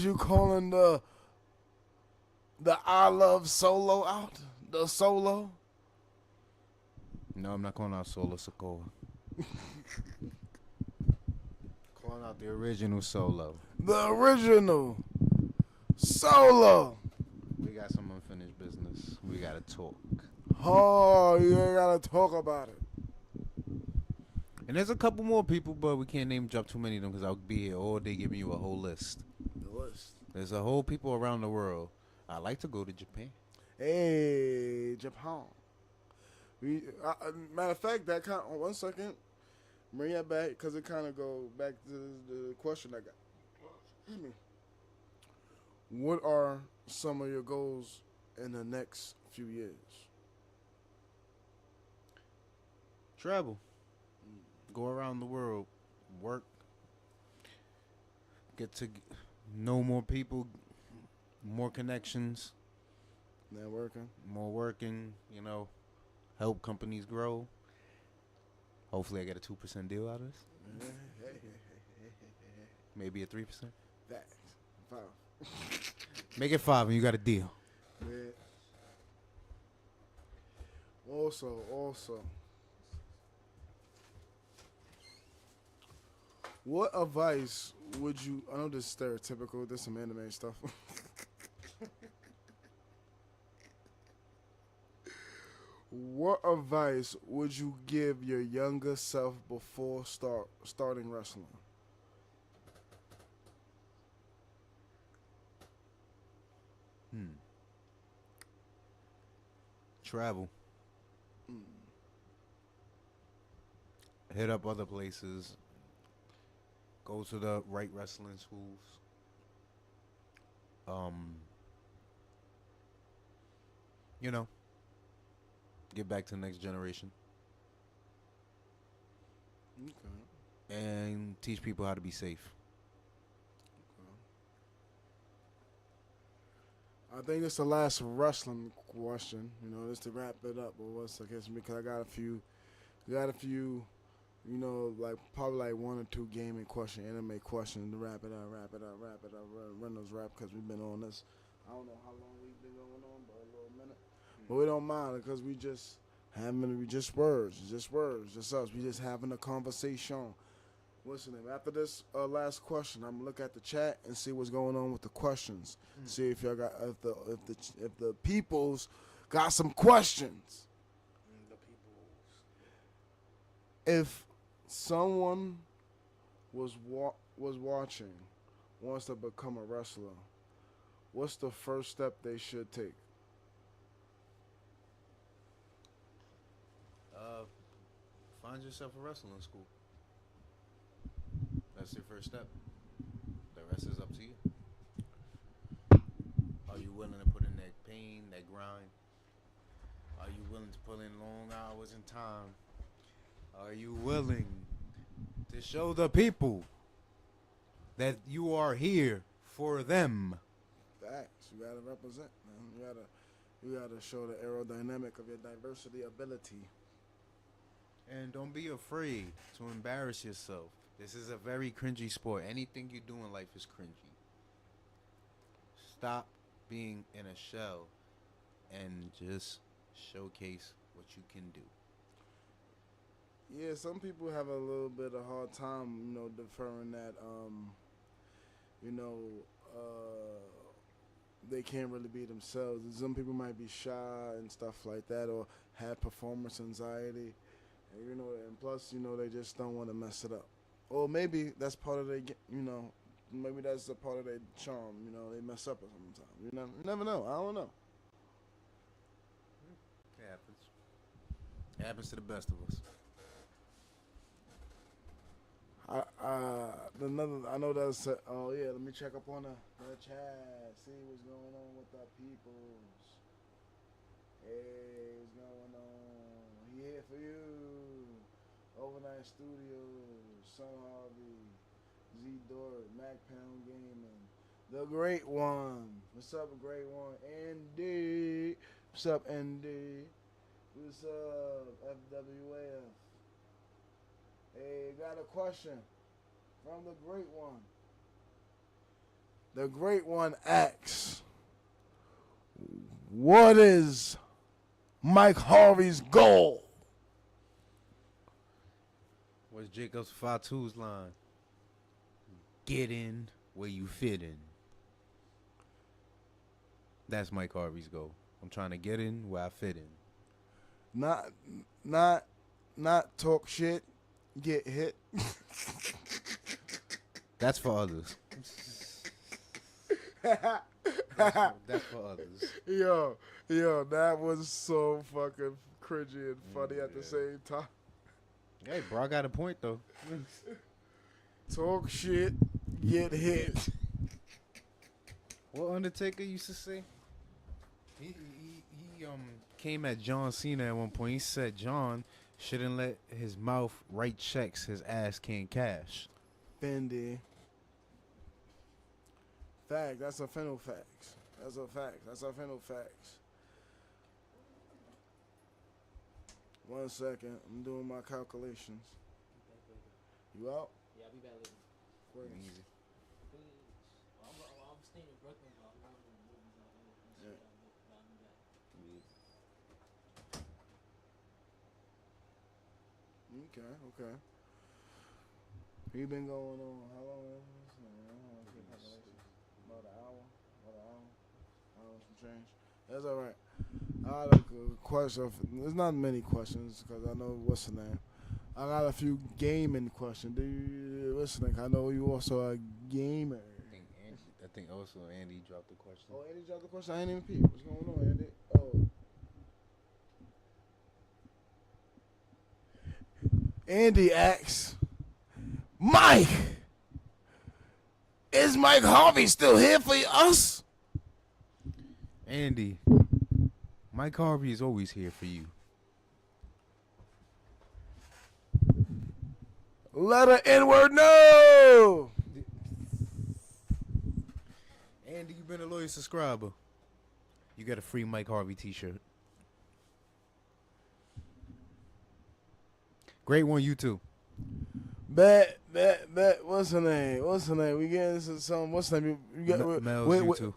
you calling the I Love Solo out? The Solo? No, I'm not calling out Solo Sokoa. Calling out the original Solo. The original Solo. We got some unfinished business. We gotta talk. Oh, you ain't gotta talk about it. And there's a couple more people, but we can't name drop too many of them because I'll be here all day giving you a whole list. There's a whole people around the world. I like to go to Japan. Hey, Japan. Matter of fact, that kind. One second, bring that back because it kind of go back to the question I got. Excuse me. What are some of your goals in the next few years? Travel. Go around the world. Work. Get to know more people. More connections. Networking. More working. Help companies grow. Hopefully I get a 2% deal out of this. Maybe a 3%. Facts. 5. Make it 5 and you got a deal. Yeah. Also, what advice would you? I know this is stereotypical. This some anime stuff. What advice would you give your younger self before starting wrestling? Travel. Hit up other places. Go to the right wrestling schools. Get back to the next generation. Okay. And teach people how to be safe. I think it's the last wrestling question. Just to wrap it up. But what's I guess because I got a few, like probably like 1 or 2 gaming question, anime questions to wrap it up. Run those rap because we've been on this. I don't know how long we've been going on, but a little minute. But we don't mind because we just words, just us. We just having a conversation. What's the name? After this last question, I'm gonna look at the chat and see what's going on with the questions. See if y'all got if the peoples got some questions. If someone was watching, wants to become a wrestler, what's the first step they should take? Find yourself a wrestling school. That's your first step. The rest is up to you. Are you willing to put in that pain, that grind? Are you willing to put in long hours and time? Are you willing to show the people that you are here for them? Facts. You gotta represent, man. You gotta show the aerodynamic of your diversity ability. And don't be afraid to embarrass yourself. This is a very cringy sport. Anything you do in life is cringy. Stop being in a shell and just showcase what you can do. Yeah, some people have a little bit of hard time, deferring that, they can't really be themselves. Some people might be shy and stuff like that, or have performance anxiety, and, and plus, they just don't want to mess it up. Or maybe that's part of their, maybe that's a part of their charm, they mess up sometimes. You never know. I don't know. It happens. It happens to the best of us. I know that's let me check up on the chat, see what's going on with the peoples. Hey, what's going on? He here for you. Overnight Studios, Son Harvey, Z Dort, Mac Pound Gaming, the Great One. What's up, Great One? ND. What's up, ND? What's up, FWF? Hey, got a question from the Great One. The Great One asks, what is Mike Harvey's goal? What's Jacob's Fatu's line? Get in where you fit in. That's Mike Harvey's goal. I'm trying to get in where I fit in. Not talk shit, get hit. That's for others. That's for others. Yo, that was so fucking cringy and funny at the same time. Hey, bro, I got a point, though. Talk shit, get hit. What Undertaker used to say? He came at John Cena at one point. He said John shouldn't let his mouth write checks his ass can't cash. Fendi. Fact. That's a fennel facts. That's a fact. That's a fennel facts. 1 second. I'm doing my calculations. You out? Yeah, I'll be back later. Wait. Easy. I'm staying in Brooklyn, but I'm going to the movies out there. Yeah. I'll be back. Okay. You been going on how long? About an hour. Some change. That's all right. I got a question. There's not many questions because I know what's the name. I got a few gaming questions. Do you listen? I know you also a gamer. I think also Andy dropped the question. Oh, Andy dropped the question. I ain't even peep. What's going on, Andy? Oh. Andy asks, Mike, is Mike Harvey still here for us? Andy, Mike Harvey is always here for you. Letter N-word, no! Andy, you've been a loyal subscriber. You got a free Mike Harvey t-shirt. Great one, you too. Bet. What's her name? We getting some. What's her name? You got Mel's you too.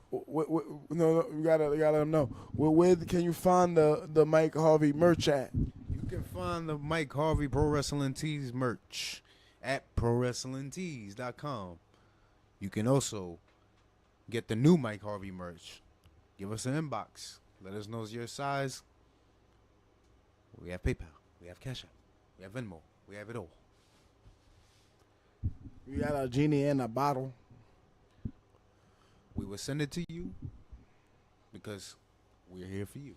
No, you gotta let them know. Where can you find the Mike Harvey merch at? You can find the Mike Harvey Pro Wrestling Tees merch at ProWrestlingTees.com. You can also get the new Mike Harvey merch. Give us an inbox. Let us know your size. We have PayPal. We have Cash App. We have Venmo. We have it all. We got a genie in a bottle. We will send it to you because we're here for you.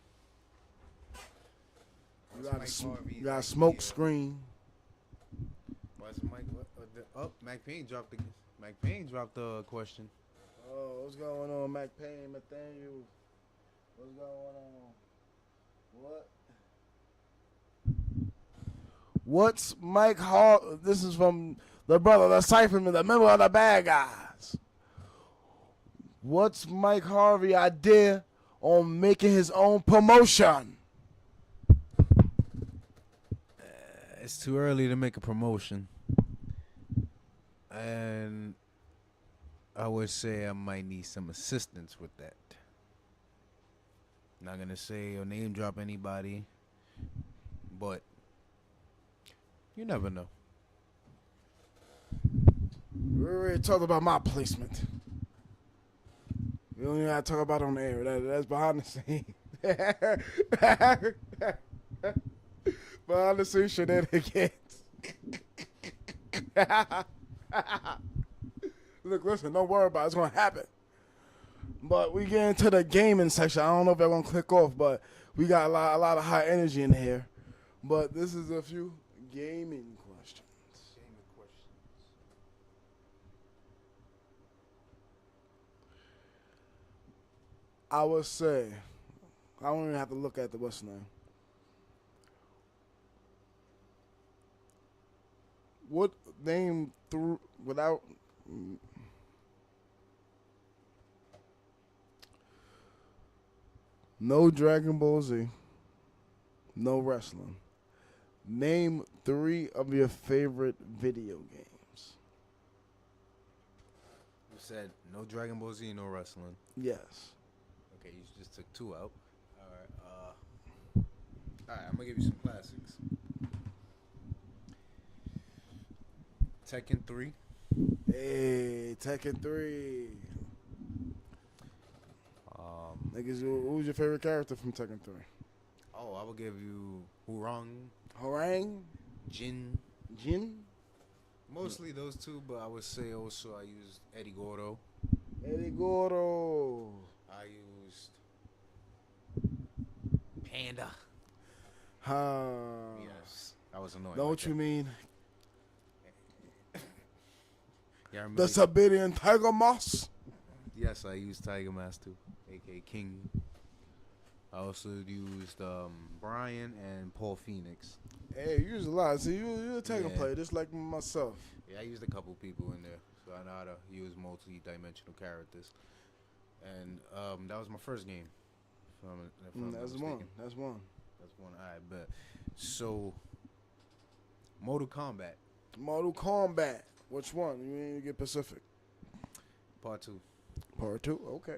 You got a smoke screen. What's Mike? Mac Payne dropped the question. Oh, what's going on, Mac Payne, Nathaniel? What's going on? What? What's Mike Harvey? This is from the brother, the Cypherman, the member of the Bad Guys. What's Mike Harvey idea on making his own promotion? It's too early to make a promotion. And I would say I might need some assistance with that. Not going to say or name drop anybody, but you never know. We already talked about my placement. We don't even have to talk about it on the air. That's behind the scenes. Behind the scenes shenanigans. Look, listen, don't worry about it. It's going to happen. But we get into the gaming section. I don't know if they're going to click off, but we got a lot of high energy in here. But this is a few gaming questions. I would say, I don't even have to look at the what's name. What name through without no Dragon Ball Z, no wrestling. Name 3 of your favorite video games. You said no Dragon Ball Z, no wrestling. Yes. Okay, you just took 2 out. All right, I'm going to give you some classics. Tekken 3. Hey, Tekken 3. Niggas, who's your favorite character from Tekken 3? Oh, I will give you Hurong, Harang? Jin. Jin? Mostly those 2, but I would say also I used Eddie Gordo. Eddie Gordo. I used Panda. Yes, I was annoying. Know what you mean? Yeah, I remember The Siberian Tiger Moss? Yes, I used Tiger Mask too, a.k.a. King. I also used Brian and Paul Phoenix. Hey, you use a lot. See, you're a Tekken player, just like myself. Yeah, I used a couple people in there, so I know how to use multi-dimensional characters. And that was my first game. That's one. That's one. That's one. All right, bet. So, Mortal Kombat. Mortal Kombat. Which one? You ain't get Pacific. Part 2. Part 2. Okay.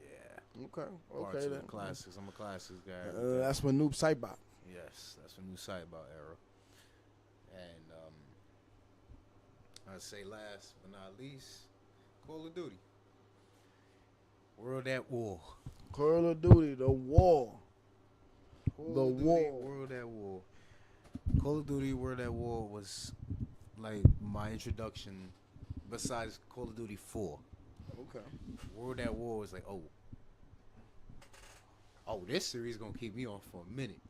Yeah. Okay. Part Okay 2 then. Classics. I'm a classics guy. That's when Noob Saibot. Yes, that's a new Cyber era. And I'd say last but not least, Call of Duty. World at War. Call of Duty, the war. Call of Duty, World at War. Call of Duty World at War was like my introduction besides Call of Duty 4. Okay. World at War was like, this series gonna keep me on for a minute.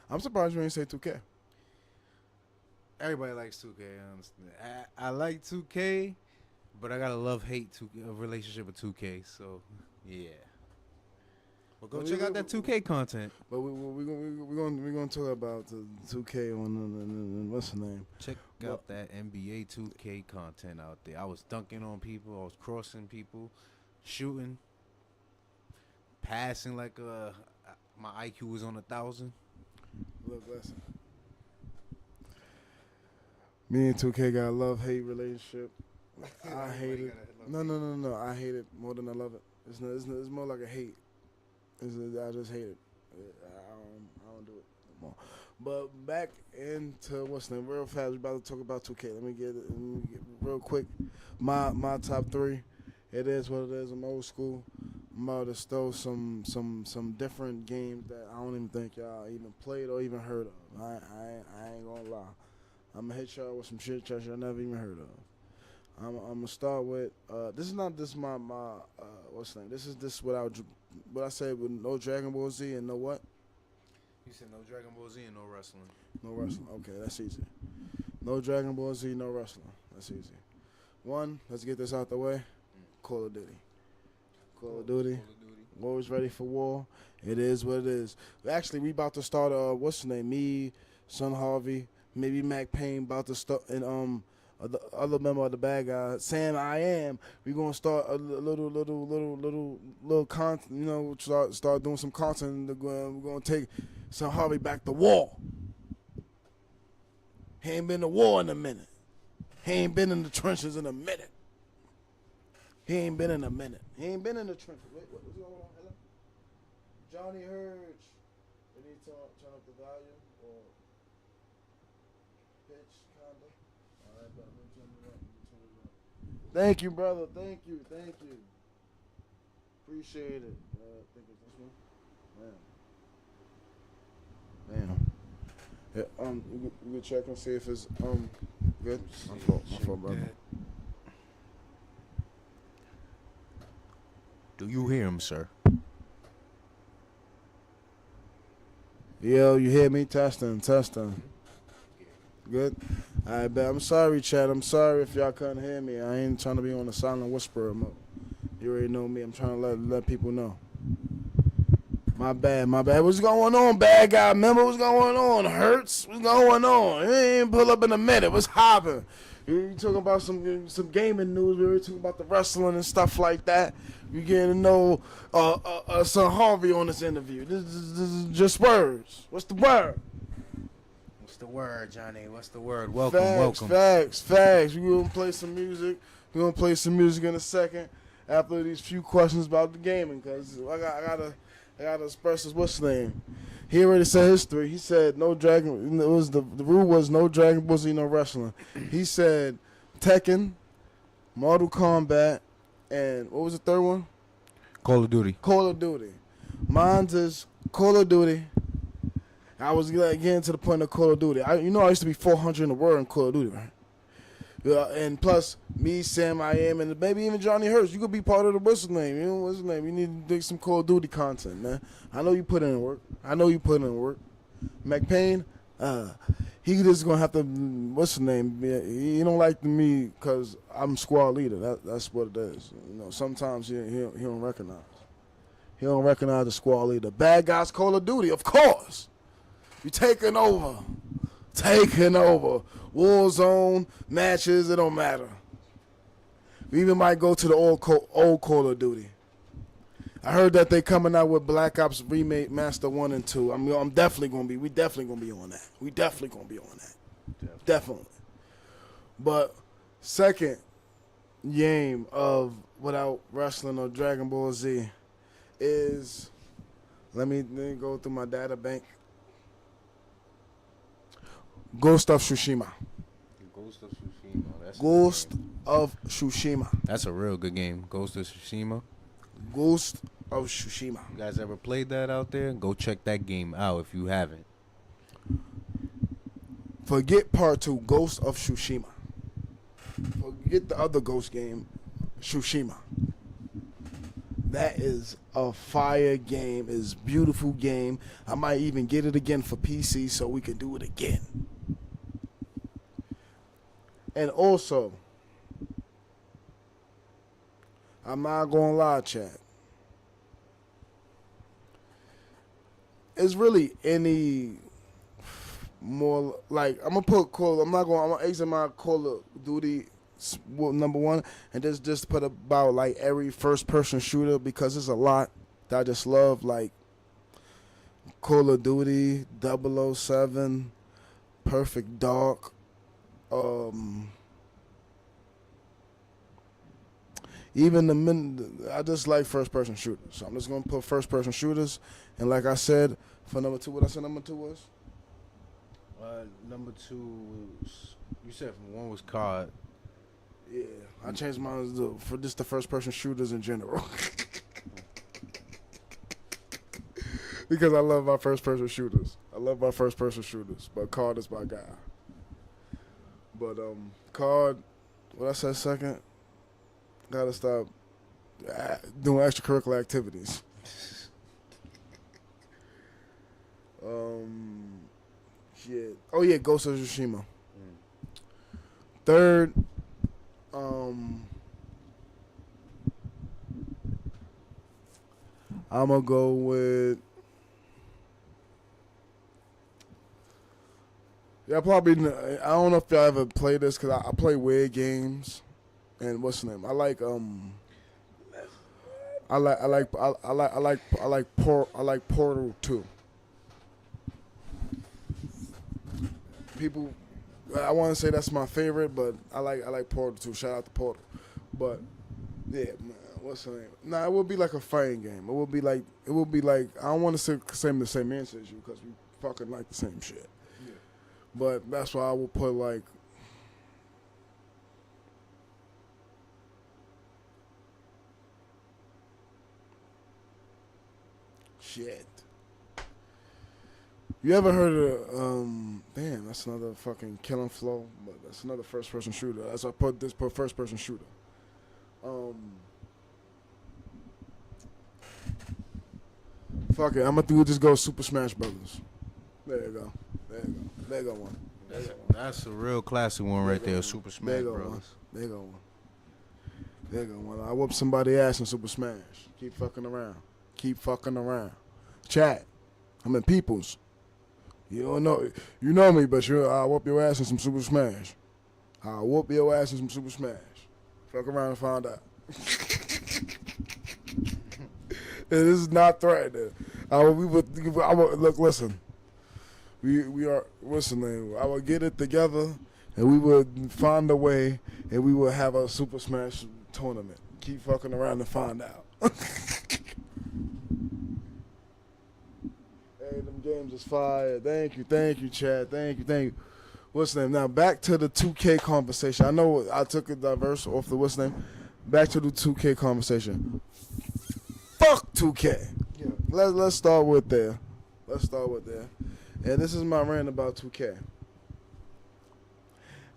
I'm surprised you ain't say 2K. Everybody likes 2K. I understand. I like 2K, but I got a love-hate relationship with 2K. So, yeah. But go check out that 2K content. But we're gonna talk about the 2K on what's the name? Check out that NBA 2K content out there. I was dunking on people. I was crossing people, shooting, passing like my IQ was on 1,000. Look, listen. Me and 2K got a love-hate relationship. I hate it. No. I hate it more than I love it. It's more like a hate. I just hate it. I don't do it no more. But back into what's the name? Real fast, we're about to talk about 2K. Let me get real quick. My top 3. It is what it is. I'm old school. I'm about to stow some different games that I don't even think y'all even played or even heard of. I ain't gonna lie. I'm gonna hit y'all with some shit y'all never even heard of. I'm gonna start with this is not this my what's the name? This is without what I said with no Dragon Ball Z and no what? You said no Dragon Ball Z and no wrestling. No wrestling. Okay, that's easy. No Dragon Ball Z, no wrestling. That's easy. One, let's get this out the way. Call of Duty. Call of Duty. War's ready for war. It is what it is. Actually, we about to start. What's the name? Me, Son Harvey, maybe Mac Payne about to start, and the other member of the bad guy, Sayain. We gonna start a little content. You know, start doing some content. We're gonna take Son Harvey back to war. He ain't been to war in a minute. He ain't been in the trenches in a minute. He ain't been in a minute. He ain't been in the trenches. Wait, what's going on? Hello? Johnny Hurge. We need to turn up the volume or pitch, kinda. All right, but I'm gonna turn it up. Thank you, brother. Thank you. Appreciate it. I think it's this one. Damn. Yeah, you can check and see if it's good. My fault, brother. Do you hear him, sir? Yo, you hear me? Testing. Good? I bet. I'm sorry, Chad. I'm sorry if y'all couldn't hear me. I ain't trying to be on the silent whisperer mode. You already know me. I'm trying to let people know. My bad. What's going on, bad guy? Remember what's going on? Hurts? What's going on? You ain't pull up in a minute. What's hopping? You talking about some gaming news. We were talking about the wrestling and stuff like that. You getting to know Son Harvey on this interview. This is just words. What's the word? What's the word, Johnny? What's the word? Welcome. Facts. We're gonna play some music. We're gonna play some music in a second after these few questions about the gaming, cause I gotta express his what's the name. He already said his 3. He said no Dragon. It was the rule was no Dragon Ball Z, no wrestling. He said Tekken, Mortal Kombat, and what was the third one? Call of Duty. Mine's is Call of Duty. I was getting to the point of Call of Duty. I used to be 400 in the world in Call of Duty, right? And plus, me, Sam, I am, and maybe even Johnny Hurst. You could be part of the what's his name? You know what's his name? You need to do some Call of Duty content, man. I know you put in work. McPayne, he just gonna have to what's his name? He don't like me because I'm squad leader. That's what it is. You know, sometimes he don't recognize. He don't recognize the squad leader. Bad guys Call of Duty, of course. You taking over. Taking over. Warzone, matches, it don't matter. We even might go to the old Call of Duty. I heard that they coming out with Black Ops Remake Master 1 and 2. We definitely gonna be on that. We definitely gonna be on that. Definitely. But second game of without wrestling or Dragon Ball Z is, let me go through my data bank. Ghost of Tsushima. Ghost of Tsushima. Ghost of Tsushima. That's a real good game. Ghost of Tsushima. Ghost of Tsushima. You guys ever played that out there? Go check that game out if you haven't. Forget part 2, Ghost of Tsushima. Forget the other Ghost game, Tsushima. That is a fire game. It's a beautiful game. I might even get it again for PC so we can do it again. And also, I'm not going to lie, chat. Is really any more like I'm gonna exit my Call of Duty number 1 and just put about like every first person shooter because there's a lot that I just love, like Call of Duty, 007, Perfect Dark, I just like first person shooters. So I'm just gonna put first person shooters, and like I said, for number 2, what I said number 2 was? Number 2 was, you said one was COD. Yeah, I changed mine for just the first person shooters in general. Because I love my first person shooters. But COD is my guy. But COD, what I said second, gotta stop doing extracurricular activities. Shit. Oh yeah, Ghost of Tsushima. Third, I'm gonna go with. Yeah, probably. I don't know if y'all ever played this because I play weird games, and what's the name? I like Portal 2. People, I want to say that's my favorite, but I like Portal 2. Shout out to Portal. But yeah, man, what's the name? Nah, it would be like a fighting game. It would be like I don't want to say the same answer as you because we fucking like the same shit. Yeah. But that's why I will put like. Shit. You ever heard of damn, that's another fucking Killing Flow, but that's another first person shooter. As I put first person shooter. Fuck it, I'm gonna just go Super Smash Brothers. There you go one. That's a real classic one right there, Super Smash Brothers. There you go one. I whoop somebody ass in Super Smash. Keep fucking around. Chat. I'm in Peoples. You don't know, you know me, but I'll whoop your ass in some Super Smash. Fuck around and find out. And this is not threatening. Look, listen. We are, what's the name? I will get it together, and we would find a way, and we will have a Super Smash tournament. Keep fucking around and find out. Hey, them games is fire. Thank you, Chad. Thank you. What's the name? Now, back to the 2K conversation. I know I took a diverse off the what's the name. Back to the 2K conversation. Fuck 2K. Yeah. Let's start with there. And this is my rant about 2K.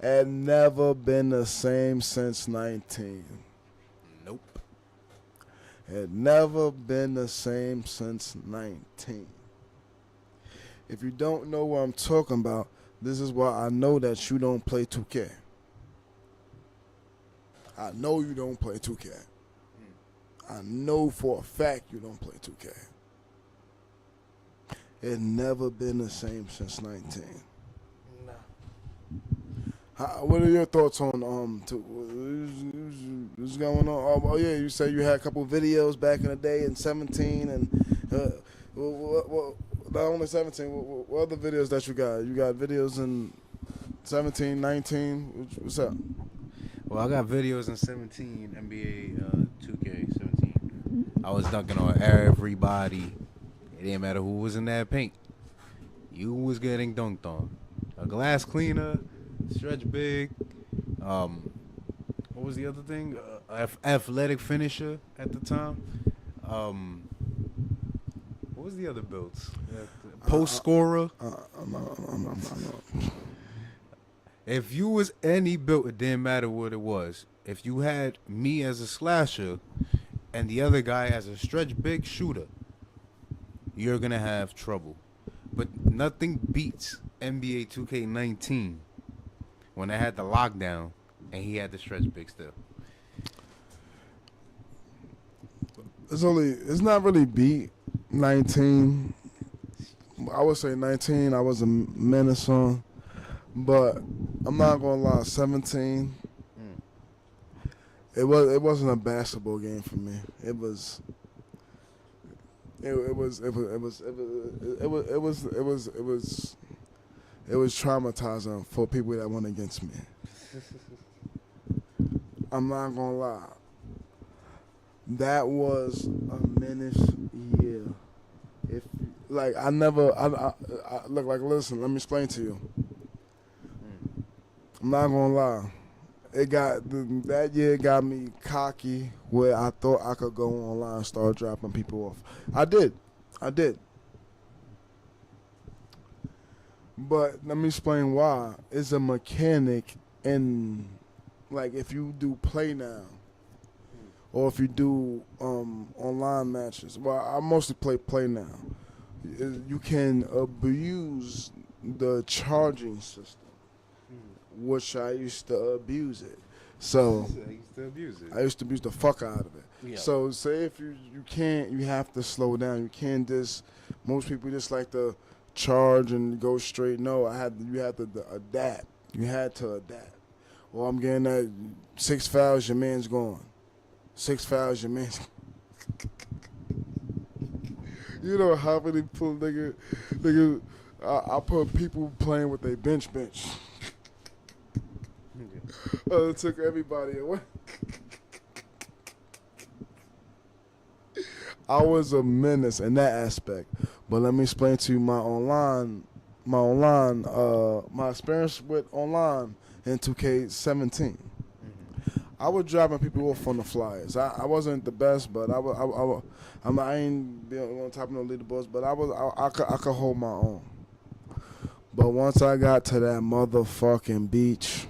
Had never been the same since 19. Nope. Had never been the same since 19. If you don't know what I'm talking about, this is why I know that you don't play 2K. I know you don't play 2K. I know for a fact you don't play 2K. It never been the same since 19. What are your thoughts on what's going on? Oh yeah, you say you had a couple videos back in the day in 17 and not only 17. What other videos that you got? You got videos in 17, 19. What's up? Well, I got videos in 17 NBA 2K17. I was dunking on everybody. It didn't matter who was in that paint. You was getting dunked on. A glass cleaner, stretch big. What was the other thing? Athletic finisher at the time. What was the other builds? Post scorer. If you was any build, it didn't matter what it was. If you had me as a slasher and the other guy as a stretch big shooter, you're gonna have trouble. But nothing beats NBA 2K19 when I had the lockdown and he had the stretch big still. It's not really beat 19. I would say 19. I was a menace on, but I'm not gonna lie. 17. It wasn't a basketball game for me. It was traumatizing for people that went against me. I'm not gonna lie. That was a menace year. If like I never, I look like listen. Let me explain to you. I'm not gonna lie. That year got me cocky where I thought I could go online and start dropping people off. I did. But let me explain why. It's a mechanic in, like, if you do play now, or if you do online matches. Well, I mostly play now. You can abuse the charging system, which I used to abuse it. So I used to abuse the fuck out of it. Yeah. So say if you can't, you have to slow down. You can't just. Most people just like to charge and go straight. No, you had to adapt. You had to adapt. Well, I'm getting that 6 fouls. Your man's gone. 6 fouls. Your man's. You know how many pull nigga. I put people playing with their bench. It took everybody away. I was a menace in that aspect. But let me explain to you my experience with online in 2K17. I was driving people off on the flyers. I wasn't the best, but I ain't being on top of no leaderboards, but I could hold my own. But once I got to that motherfucking beach,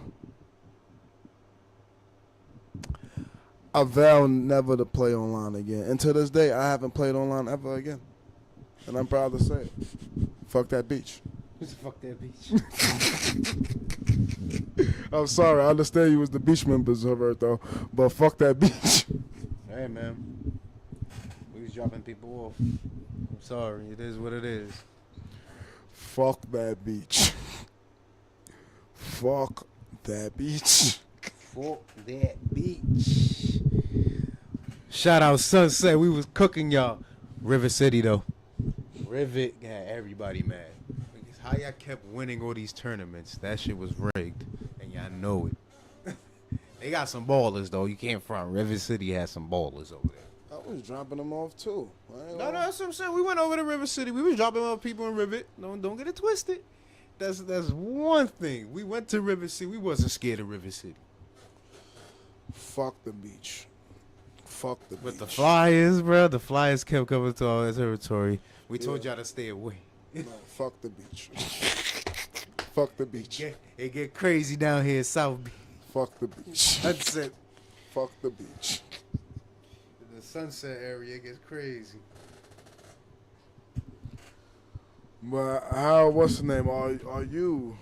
I vowed never to play online again. And to this day, I haven't played online ever again. And I'm proud to say it. Fuck that beach. Fuck that beach. I'm sorry. I understand you was the beach members, Roberto. But fuck that beach. Hey, man. We was dropping people off. I'm sorry. It is what it is. Fuck that beach. Fuck that beach. Fuck that beach. Shout out Sunset. We was cooking y'all. River City though. Rivet got everybody mad. Because how y'all kept winning all these tournaments. That shit was rigged. And y'all know it. They got some ballers though. You can't front. River City has some ballers over there. I was dropping them off too. No, that's what I'm saying. We went over to River City. We was dropping off people in Rivet. Don't get it twisted. That's one thing. We went to River City. We wasn't scared of River City. Fuck the beach. Fuck the beach. But the Flyers, bro, the Flyers kept coming to our territory. We told y'all to stay away. No, fuck the beach. Fuck the beach. It get crazy down here in South Beach. Fuck the beach. That's it. Fuck the beach. The Sunset area gets crazy. But what's the name? Are you?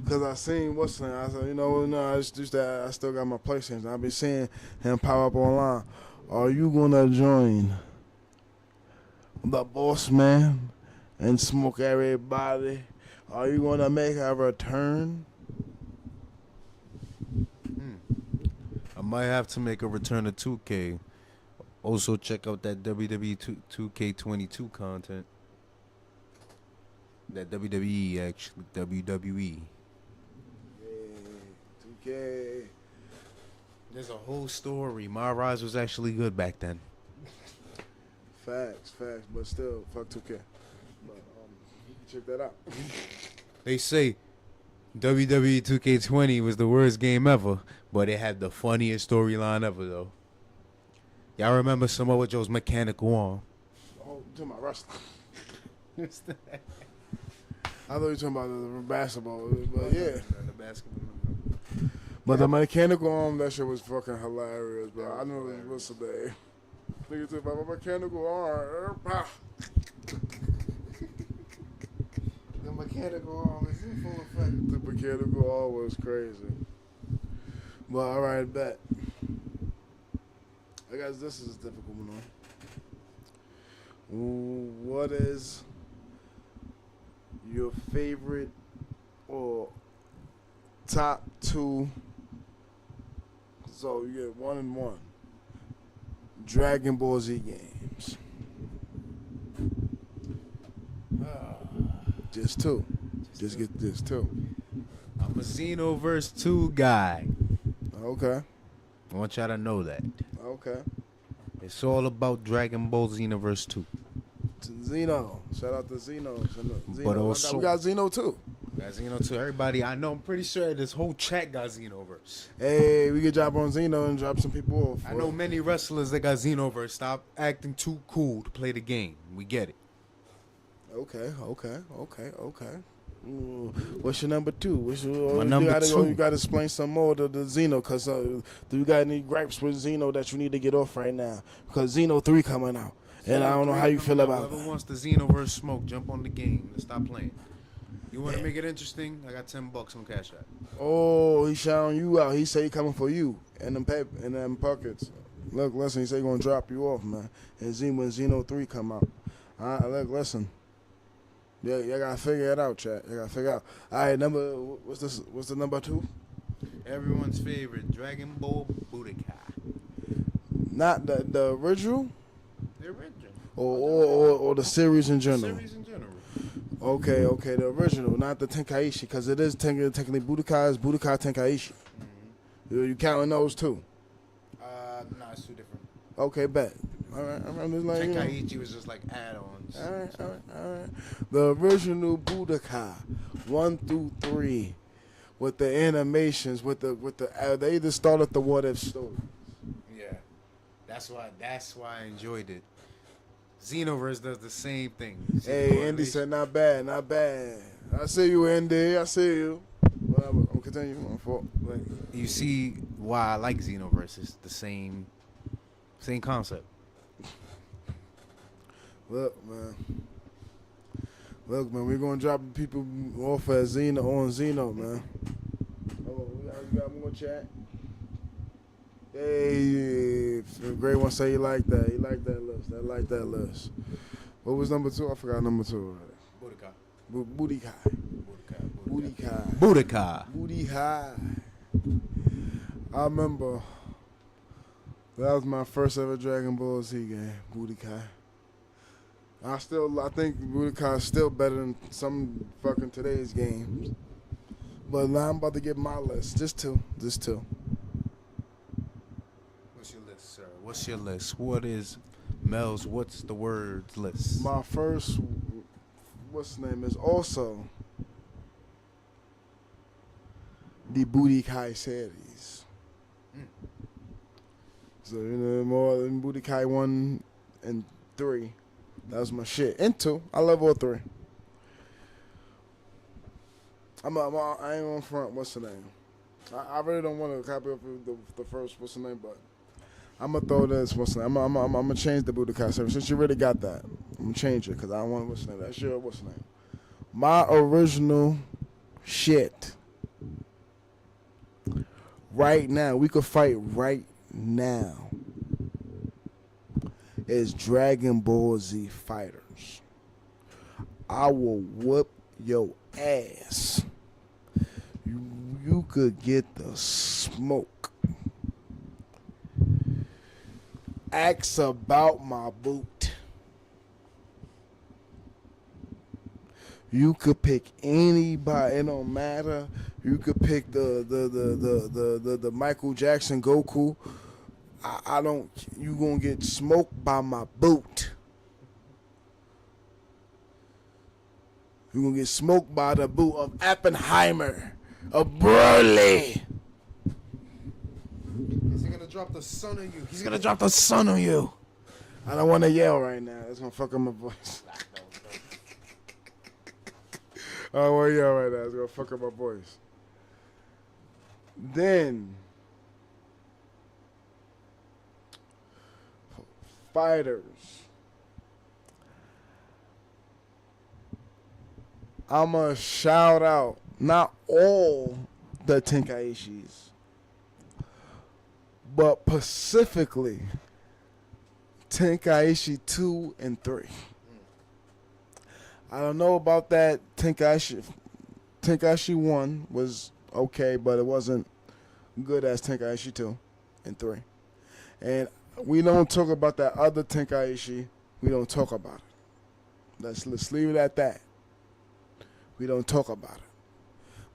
Cause I seen what's the name. I said, no, it's just that I still got my PlayStation. I been seeing him pop up online. Are you gonna join the boss man and smoke everybody? Are you gonna make a return? I might have to make a return to 2K. Also, check out that WWE 2K22 content. That WWE, actually. WWE. Yeah, 2K. There's a whole story. My Rise was actually good back then. Facts. But still, fuck 2K. But, you can check that out. They say WWE 2K20 was the worst game ever, but it had the funniest storyline ever, though. Y'all remember Samoa Joe's mechanical arm? Oh, to my wrestling. I thought you were talking about the basketball, but yeah. The basketball. But the mechanical arm, that shit was fucking hilarious, bro. I know it was today. Nigga talking about my mechanical arm. The mechanical arm is in full effect. The mechanical arm was crazy. But alright, bet. I guess this is a difficult one. What is your favorite or top two? So you get 1 and 1 Dragon Ball Z games. Just two. Just get this two. I'm a Xenoverse 2 guy. Okay. I want y'all to know that. Okay. It's all about Dragon Ball Xenoverse 2. Xeno. Shout out to Xeno. But also, we got Xeno too. Got Xeno 2. Everybody, I know, I'm pretty sure this whole chat got Xenoverse. Hey, we could drop on Xeno and drop some people off. I know many wrestlers that got Xenoverse. Stop acting too cool to play the game. We get it. Okay. What's your number two? My number two. You gotta explain some more to the Xeno, cause do you got any gripes with Xeno that you need to get off right now? Because Xeno 3 coming out, and I don't know how you feel about Whoever that. wants the Xenoverse smoke, jump on the game. Let's stop playing. You want to make it interesting? I got $10 on Cash App. Oh, he shouting you out. He say he coming for you and them pockets. Look, listen, he say he gonna drop you off, man. And when Xeno 3 come out. Look, listen. Yeah, you gotta figure it out, chat. You gotta figure out. All right, what's this? What's the number two? Everyone's favorite, Dragon Ball Budokai. Not the original, The original. or the series in general. Series in general. Okay, the original, not the Tenkaichi, because it is technically Budokai is Budokai Tenkaichi. Mm-hmm. You counting those two? No, it's two different. Okay, bet. All right, I'm just like Tenkaichi was just like add-ons. All right. The original Budokai, 1 through 3, with the animations, with the they either started the what if story. Yeah, that's why I enjoyed it. Xenoverse does the same thing. Hey, Andy said not bad. I see you, Andy. I see you. Well, I'm gonna continue on for. But you see why I like Xenoverse. It's the same concept. Look, man, we're gonna drop people off at Xeno, man. Oh, we got more chat. Hey, Great One say he like that. He like that list. I like that list. What was number two? I forgot number two. Budokai. I remember that was my first ever Dragon Ball Z game, Budokai. I think Budokai is still better than some fucking today's games. But now I'm about to get my list. Just two. What's your list, sir? What's your list? What is Mel's What's the Words list? My first, what's the name, is also the Budokai series. So, more than Budokai 1 and 3. That was my shit. And 2. I love all 3. I ain't on front. What's the name? I really don't want to copy of the first. What's the name? But I'm gonna throw this. What's the name? I'm gonna change the Budokai series since you really got that. I'm gonna change it because I don't want what's the name. That's your what's the name. My original shit right now, we could fight right now, is Dragon Ball Z fighters. I will whoop your ass. You could get the smoke. Ask about my boot. You could pick anybody. It don't matter. You could pick the Michael Jackson Goku. I don't. You gonna get smoked by my boot. You gonna get smoked by the boot of Oppenheimer, of Broly. Is he gonna drop the sun on you? He's gonna drop the sun on you. I don't want to yell right now. It's gonna fuck up my voice. I don't want to yell right now. It's gonna fuck up my voice. Then fighters. I'ma shout out not all the Tenkaishis, but specifically Tenkaichi 2 and 3. I don't know about that. Tenkaichi 1 was okay, but it wasn't good as Tenkaichi 2 and 3. And we don't talk about that other Tenkaichi. We don't talk about it. Let's leave it at that. We don't talk about it.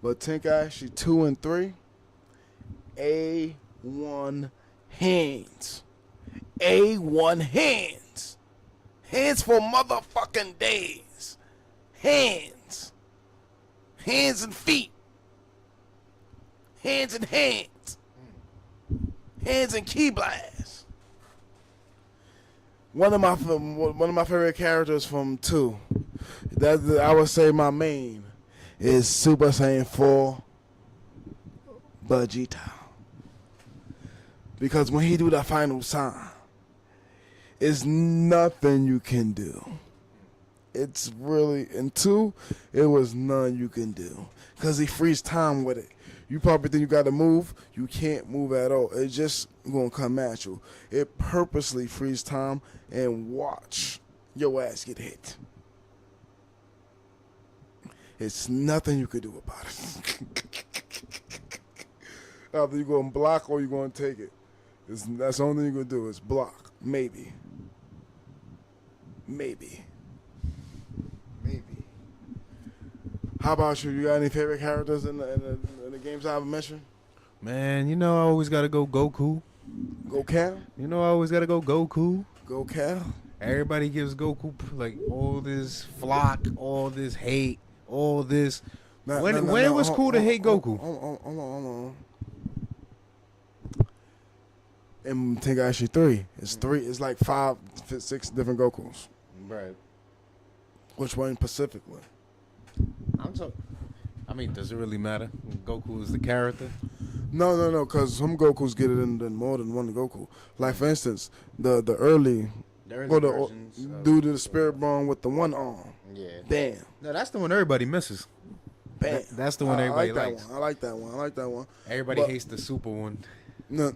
But Tenkaichi 2 and 3, A1 hands. A1 hands. Hands for motherfucking days. Hands. Hands and feet. Hands and hands. Hands and key blasts. One of my favorite characters from 2, I would say my main, is Super Saiyan 4 Vegeta. Because when he do that final sign, it's nothing you can do. It's really, in 2, it was none you can do. Because he frees time with it. You probably think you got to move. You can't move at all. It's just going to come at you. It purposely frees time and watch your ass get hit. It's nothing you could do about it. Either you're going to block or you're going to take it. That's the only thing you're going to do is block. Maybe. How about you? You got any favorite characters in the games I haven't mentioned? Man, you know I always gotta go Goku. Goku? You know I always gotta go Goku. Goku? Everybody gives Goku like all this flock, all this hate, all this. When it was cool to hate Goku. Hold on. In Tenkaichi 3, it's like 5, 6 different Gokus. Right. Which one specifically? I mean, does it really matter? Goku is the character. No, because some Gokus get it in more than one Goku. Like for instance, the early versions due to the spirit bone with the one arm. Yeah. Bam. No, that's the one everybody misses. Bam. That's the one everybody likes. I like that one. Everybody hates the super one. No.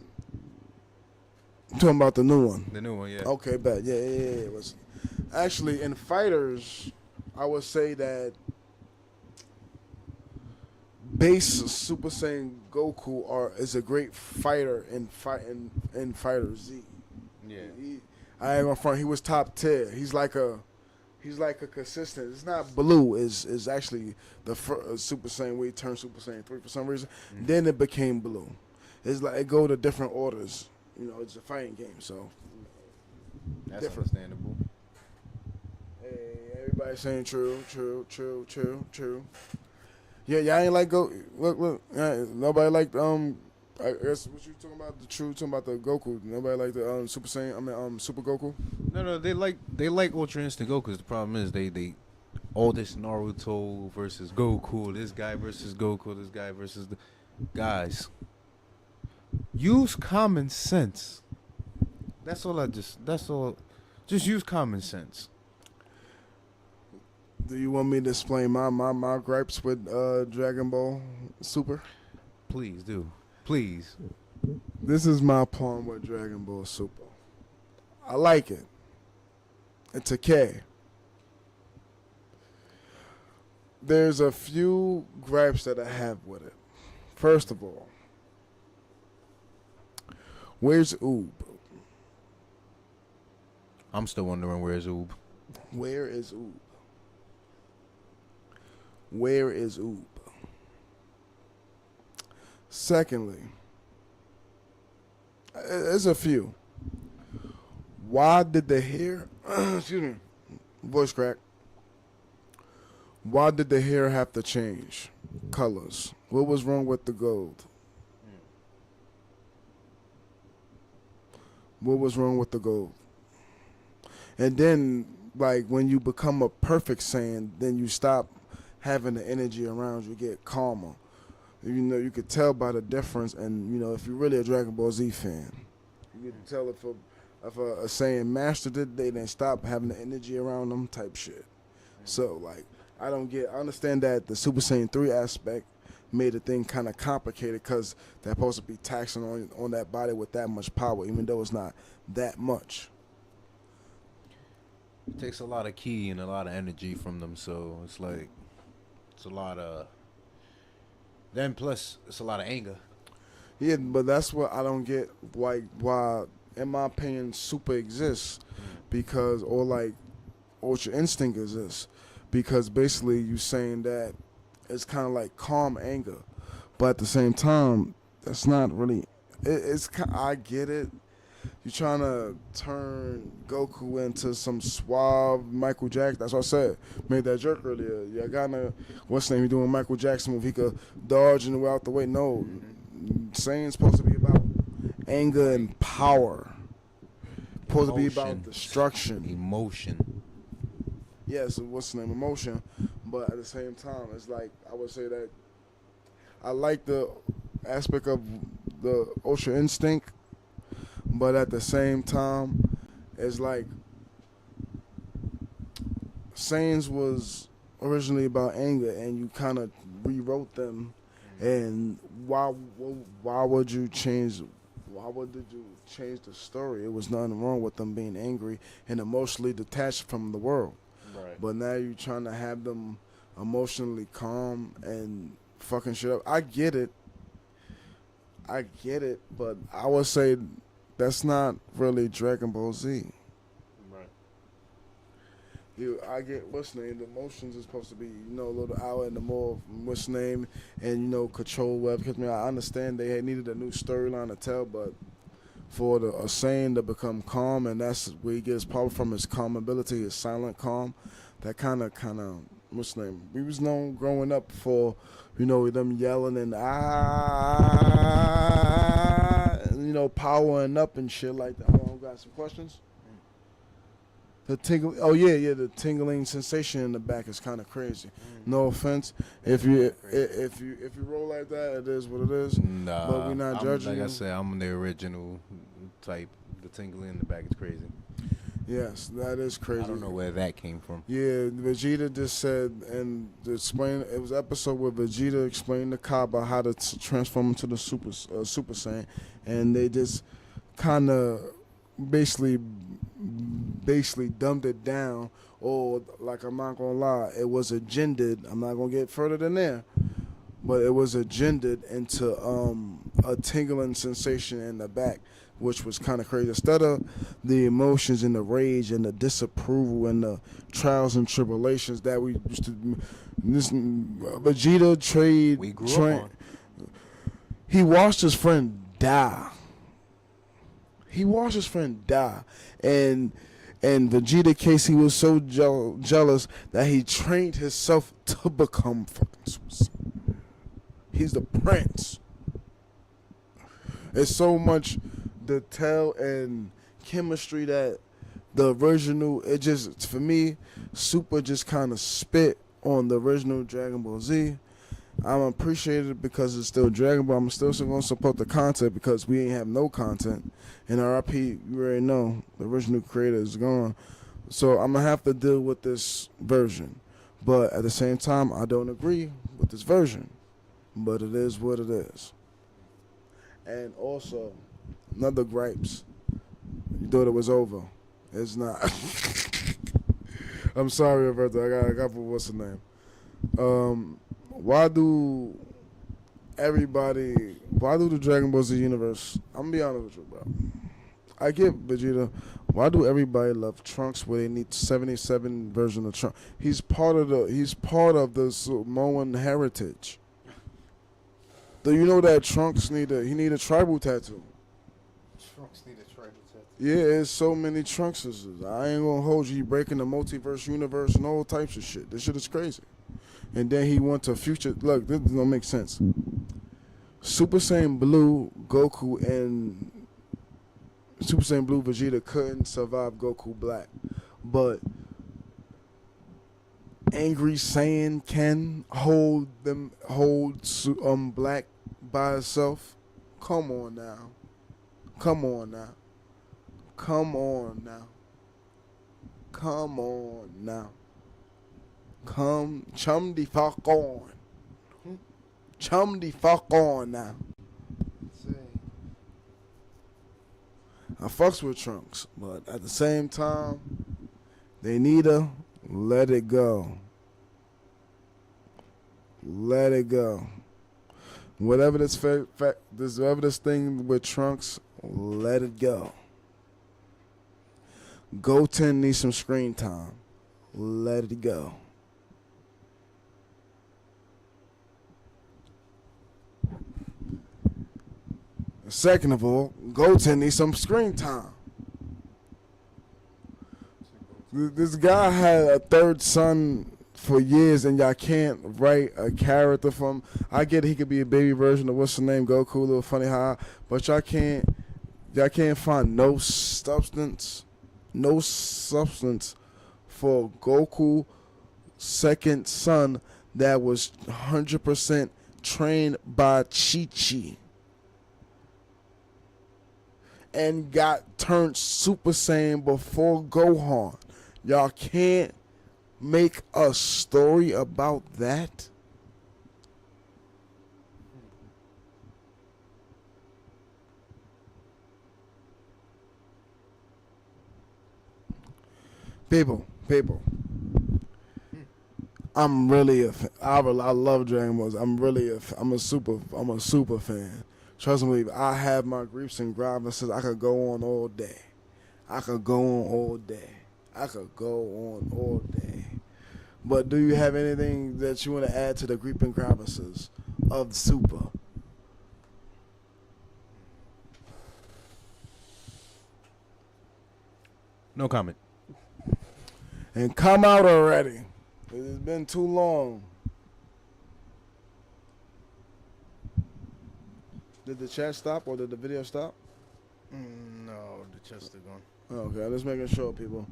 I'm talking about the new one. The new one, yeah. Okay, bad. Yeah. It was actually in fighters. I would say that base Super Saiyan Goku is a great fighter in Fighter Z. Yeah. I ain't gonna front. He was top tier. He's like a consistent. It's not blue. Is actually the Super Saiyan where he turned Super Saiyan 3 for some reason. Mm-hmm. Then it became blue. It's like it go to different orders. You know, it's a fighting game, so that's different. Understandable. Hey, everybody saying true. Yeah, y'all ain't like go. Look. Nobody liked I guess what you talking about? Talking about the Goku. Nobody liked the Super Saiyan. Super Goku. No. They like Ultra Instinct Goku. The problem is they all this Naruto versus Goku. This guy versus Goku. This guy versus the guys. Use common sense. That's all. Just use common sense. Do you want me to explain my gripes with Dragon Ball Super? Please do. Please. This is my poem with Dragon Ball Super. I like it. It's a K. There's a few gripes that I have with it. First of all, where's Oob? I'm still wondering where's Oob. Where is Oob? Where is Oob? Secondly, there's a few. Why did the hair, excuse me, voice crack. Why did the hair have to change colors? What was wrong with the gold? What was wrong with the gold? And then, like, when you become a perfect Saiyan, then you stop having the energy around you, get calmer. You know, you could tell by the difference, and, you know, if you're really a Dragon Ball Z fan, you can tell if a Saiyan mastered it, they didn't stop having the energy around them type shit. So, like, I understand that the Super Saiyan 3 aspect made the thing kind of complicated because they're supposed to be taxing on that body with that much power, even though it's not that much. It takes a lot of ki and a lot of energy from them, so it's like, it's a lot of, then plus it's a lot of anger. Yeah, but that's what I don't get, like, why, in my opinion, Super exists, because, or like, Ultra Instinct exists, because basically you saying that it's kind of like calm anger, but at the same time, that's not really, I get it. You're trying to turn Goku into some suave Michael Jackson. That's what I said. Made that joke earlier. Yeah, what's his name? He doing Michael Jackson move. He could dodge and out the way. No, Saiyan's supposed to be about anger and power. Supposed to be about destruction. Emotion. Yes, what's the name? Emotion. But at the same time, it's like, I would say that I like the aspect of the Ultra Instinct, but at the same time, it's like Saiyans was originally about anger, and you kind of rewrote them. And why would you change? Why would you change the story? It was nothing wrong with them being angry and emotionally detached from the world. Right. But now you're trying to have them emotionally calm and fucking shit up. I get it, but I would say that's not really Dragon Ball Z. Right. I get what's name. The emotions is supposed to be, you know, a little out and the more what's name and, you know, control web. Because I understand they had needed a new storyline to tell, but for a Saiyan to become calm, and that's where he gets power from, his calm ability, his silent calm. That kind of what's name? We was known growing up for, you know, them yelling and you know, powering up and shit like that. Oh, got some questions? The tingle. Oh yeah, the tingling sensation in the back is kind of crazy. No offense, if you roll like that, it is what it is. Nah, but we're not judging. Like you. I said, I'm the original type. The tingling in the back is crazy. Yes, that is crazy. I don't know where that came from. Yeah, Vegeta just said, and to explain, it was an episode where Vegeta explained to Kaba how to transform into the Super Saiyan, and they just kind of basically dumbed it down. Or, like, I'm not gonna lie, it was agendaed. I'm not gonna get further than there, but it was agendaed into a tingling sensation in the back, which was kind of crazy. Instead of the emotions and the rage and the disapproval and the trials and tribulations that we used to, Vegeta We grew up on. He watched his friend die. And Vegeta case, he was so jealous that he trained himself to become fucking Super Saiyan. He's the prince. It's so much detail and chemistry that the original, it just, for me, Super just kind of spit on the original Dragon Ball Z. I'm appreciated because it's still Dragon Ball. I'm still going to support the content because we ain't have no content. And RIP, you already know, the original creator is gone. So I'm going to have to deal with this version. But at the same time, I don't agree with this version. But it is what it is. And also, another gripes. You thought it was over. It's not. I'm sorry, Roberto. I got a couple. What's the name? Why do the Dragon Ball Z universe? I'm gonna be honest with you, bro. I get Vegeta. Why do everybody love Trunks where they need 77 version of Trunks? He's part of the Samoan heritage. Do you know that Trunks need a tribal tattoo? Trunks need a tribal tattoo. Yeah, there's so many Trunkses. I ain't gonna hold you. He breaking the multiverse universe and all types of shit. This shit is crazy. And then he went to future. Look, this don't make sense. Super Saiyan Blue, Goku, and Super Saiyan Blue Vegeta couldn't survive Goku Black, but Angry Saiyan can hold Black by itself. Come on now. Come on now. Come on now. Come on now. Come chum the fuck on. Chum the fuck on now. I fucks with Trunks, but at the same time, they need to let it go. Let it go. Whatever this thing with Trunks, let it go. Goten needs some screen time. Let it go. Second of all, Goten needs some screen time. This guy had a third son for years, and y'all can't write a character from. I get it, he could be a baby version of what's the name, Goku, a little funny how, but y'all can't find no substance for Goku second son that was 100% trained by Chi-Chi and got turned Super Saiyan before Gohan. Y'all can't make a story about that? People. I'm really a fan. I love Dragon Ball. I'm a super fan. Trust me, I have my griefs and grievances. I could go on all day. But do you have anything that you want to add to the grief and grievances of Super? No comment. And come out already. It's been too long. Did the chat stop or did the video stop? No, the chat's still going. Okay, I'm just making sure, people.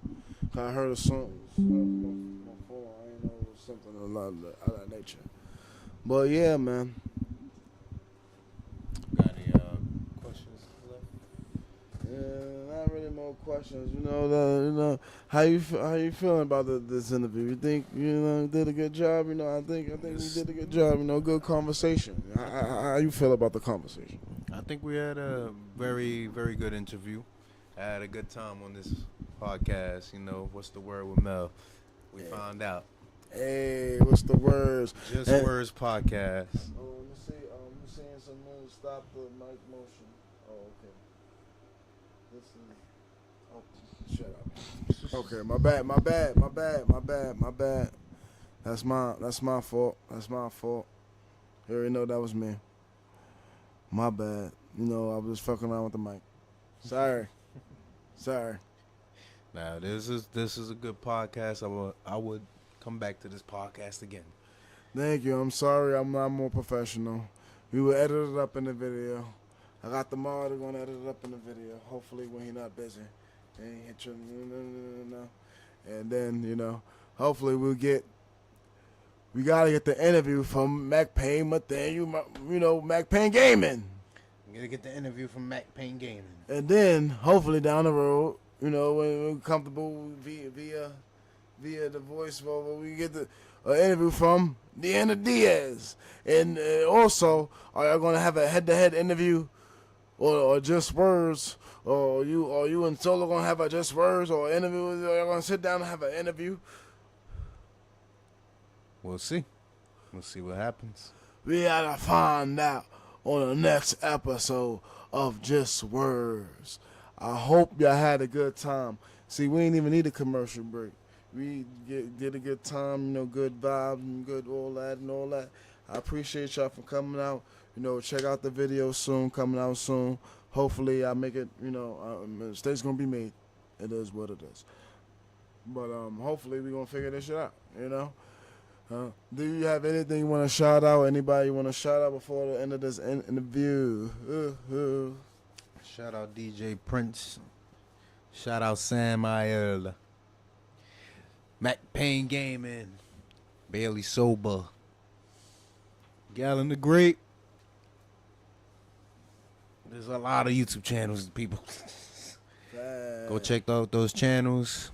I heard a song on my phone. I didn't know it was something of that nature. But yeah, man. Got any questions left? Not really more questions. You know, how you feeling about this interview? You think you did a good job? I think we did a good job. Good conversation. How you feel about the conversation? I think we had a very, very good interview. I had a good time on this podcast. What's the word with Mel? We found out. Hey, what's the words? Just Words podcast. Oh, let me see. I'm seeing some moves. Stop the mic motion. Oh, okay. This is. Oh, shut up. Okay, my bad. That's my fault. You already know that was me. My bad. I was just fucking around with the mic. Sorry. Now this is a good podcast. I would come back to this podcast again. Thank you. I'm sorry. I'm not more professional. We will edit it up in the video. I got the mod. They're gonna edit it up in the video. Hopefully when he's not busy. And he hit you. No. And then hopefully we gotta get the interview from Mac Payne, but then Mac Payne Gaming. I'm gonna get the interview from Mac Payne Gaming. And then hopefully down the road, when we're comfortable via the voiceover, we get the interview from Deanna Diaz. And also, are y'all gonna have a head-to-head interview or Just Words, or you and Solo gonna have a Just Words or interview? Or y'all gonna sit down and have an interview? We'll see. We'll see what happens. We gotta find out on the next episode of Just Words. I hope y'all had a good time. See, we ain't even need a commercial break. We did a good time, good vibes and good all that. I appreciate y'all for coming out. Check out the video soon, coming out soon. Hopefully I make it, mistakes gonna be made. It is what it is. But hopefully we gonna figure this shit out, Do you have anything you want to shout out? Anybody you want to shout out before the end of this interview? Shout out DJ Prince. Shout out Sayain. Mac Payne Gaming. Bailey Sober. Gallon the Great. There's a lot of YouTube channels, people. Go check out those channels.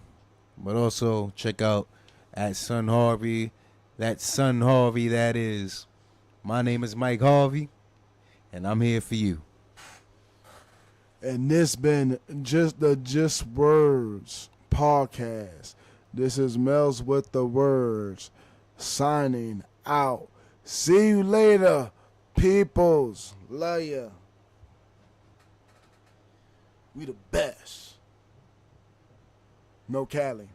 But also check out at Son Harvey. That's Son Harvey, that is. My name is Mike Harvey, and I'm here for you. And this been Just Words podcast. This is Mel's with the Words, signing out. See you later, peoples. Love ya. We the best. No Cali.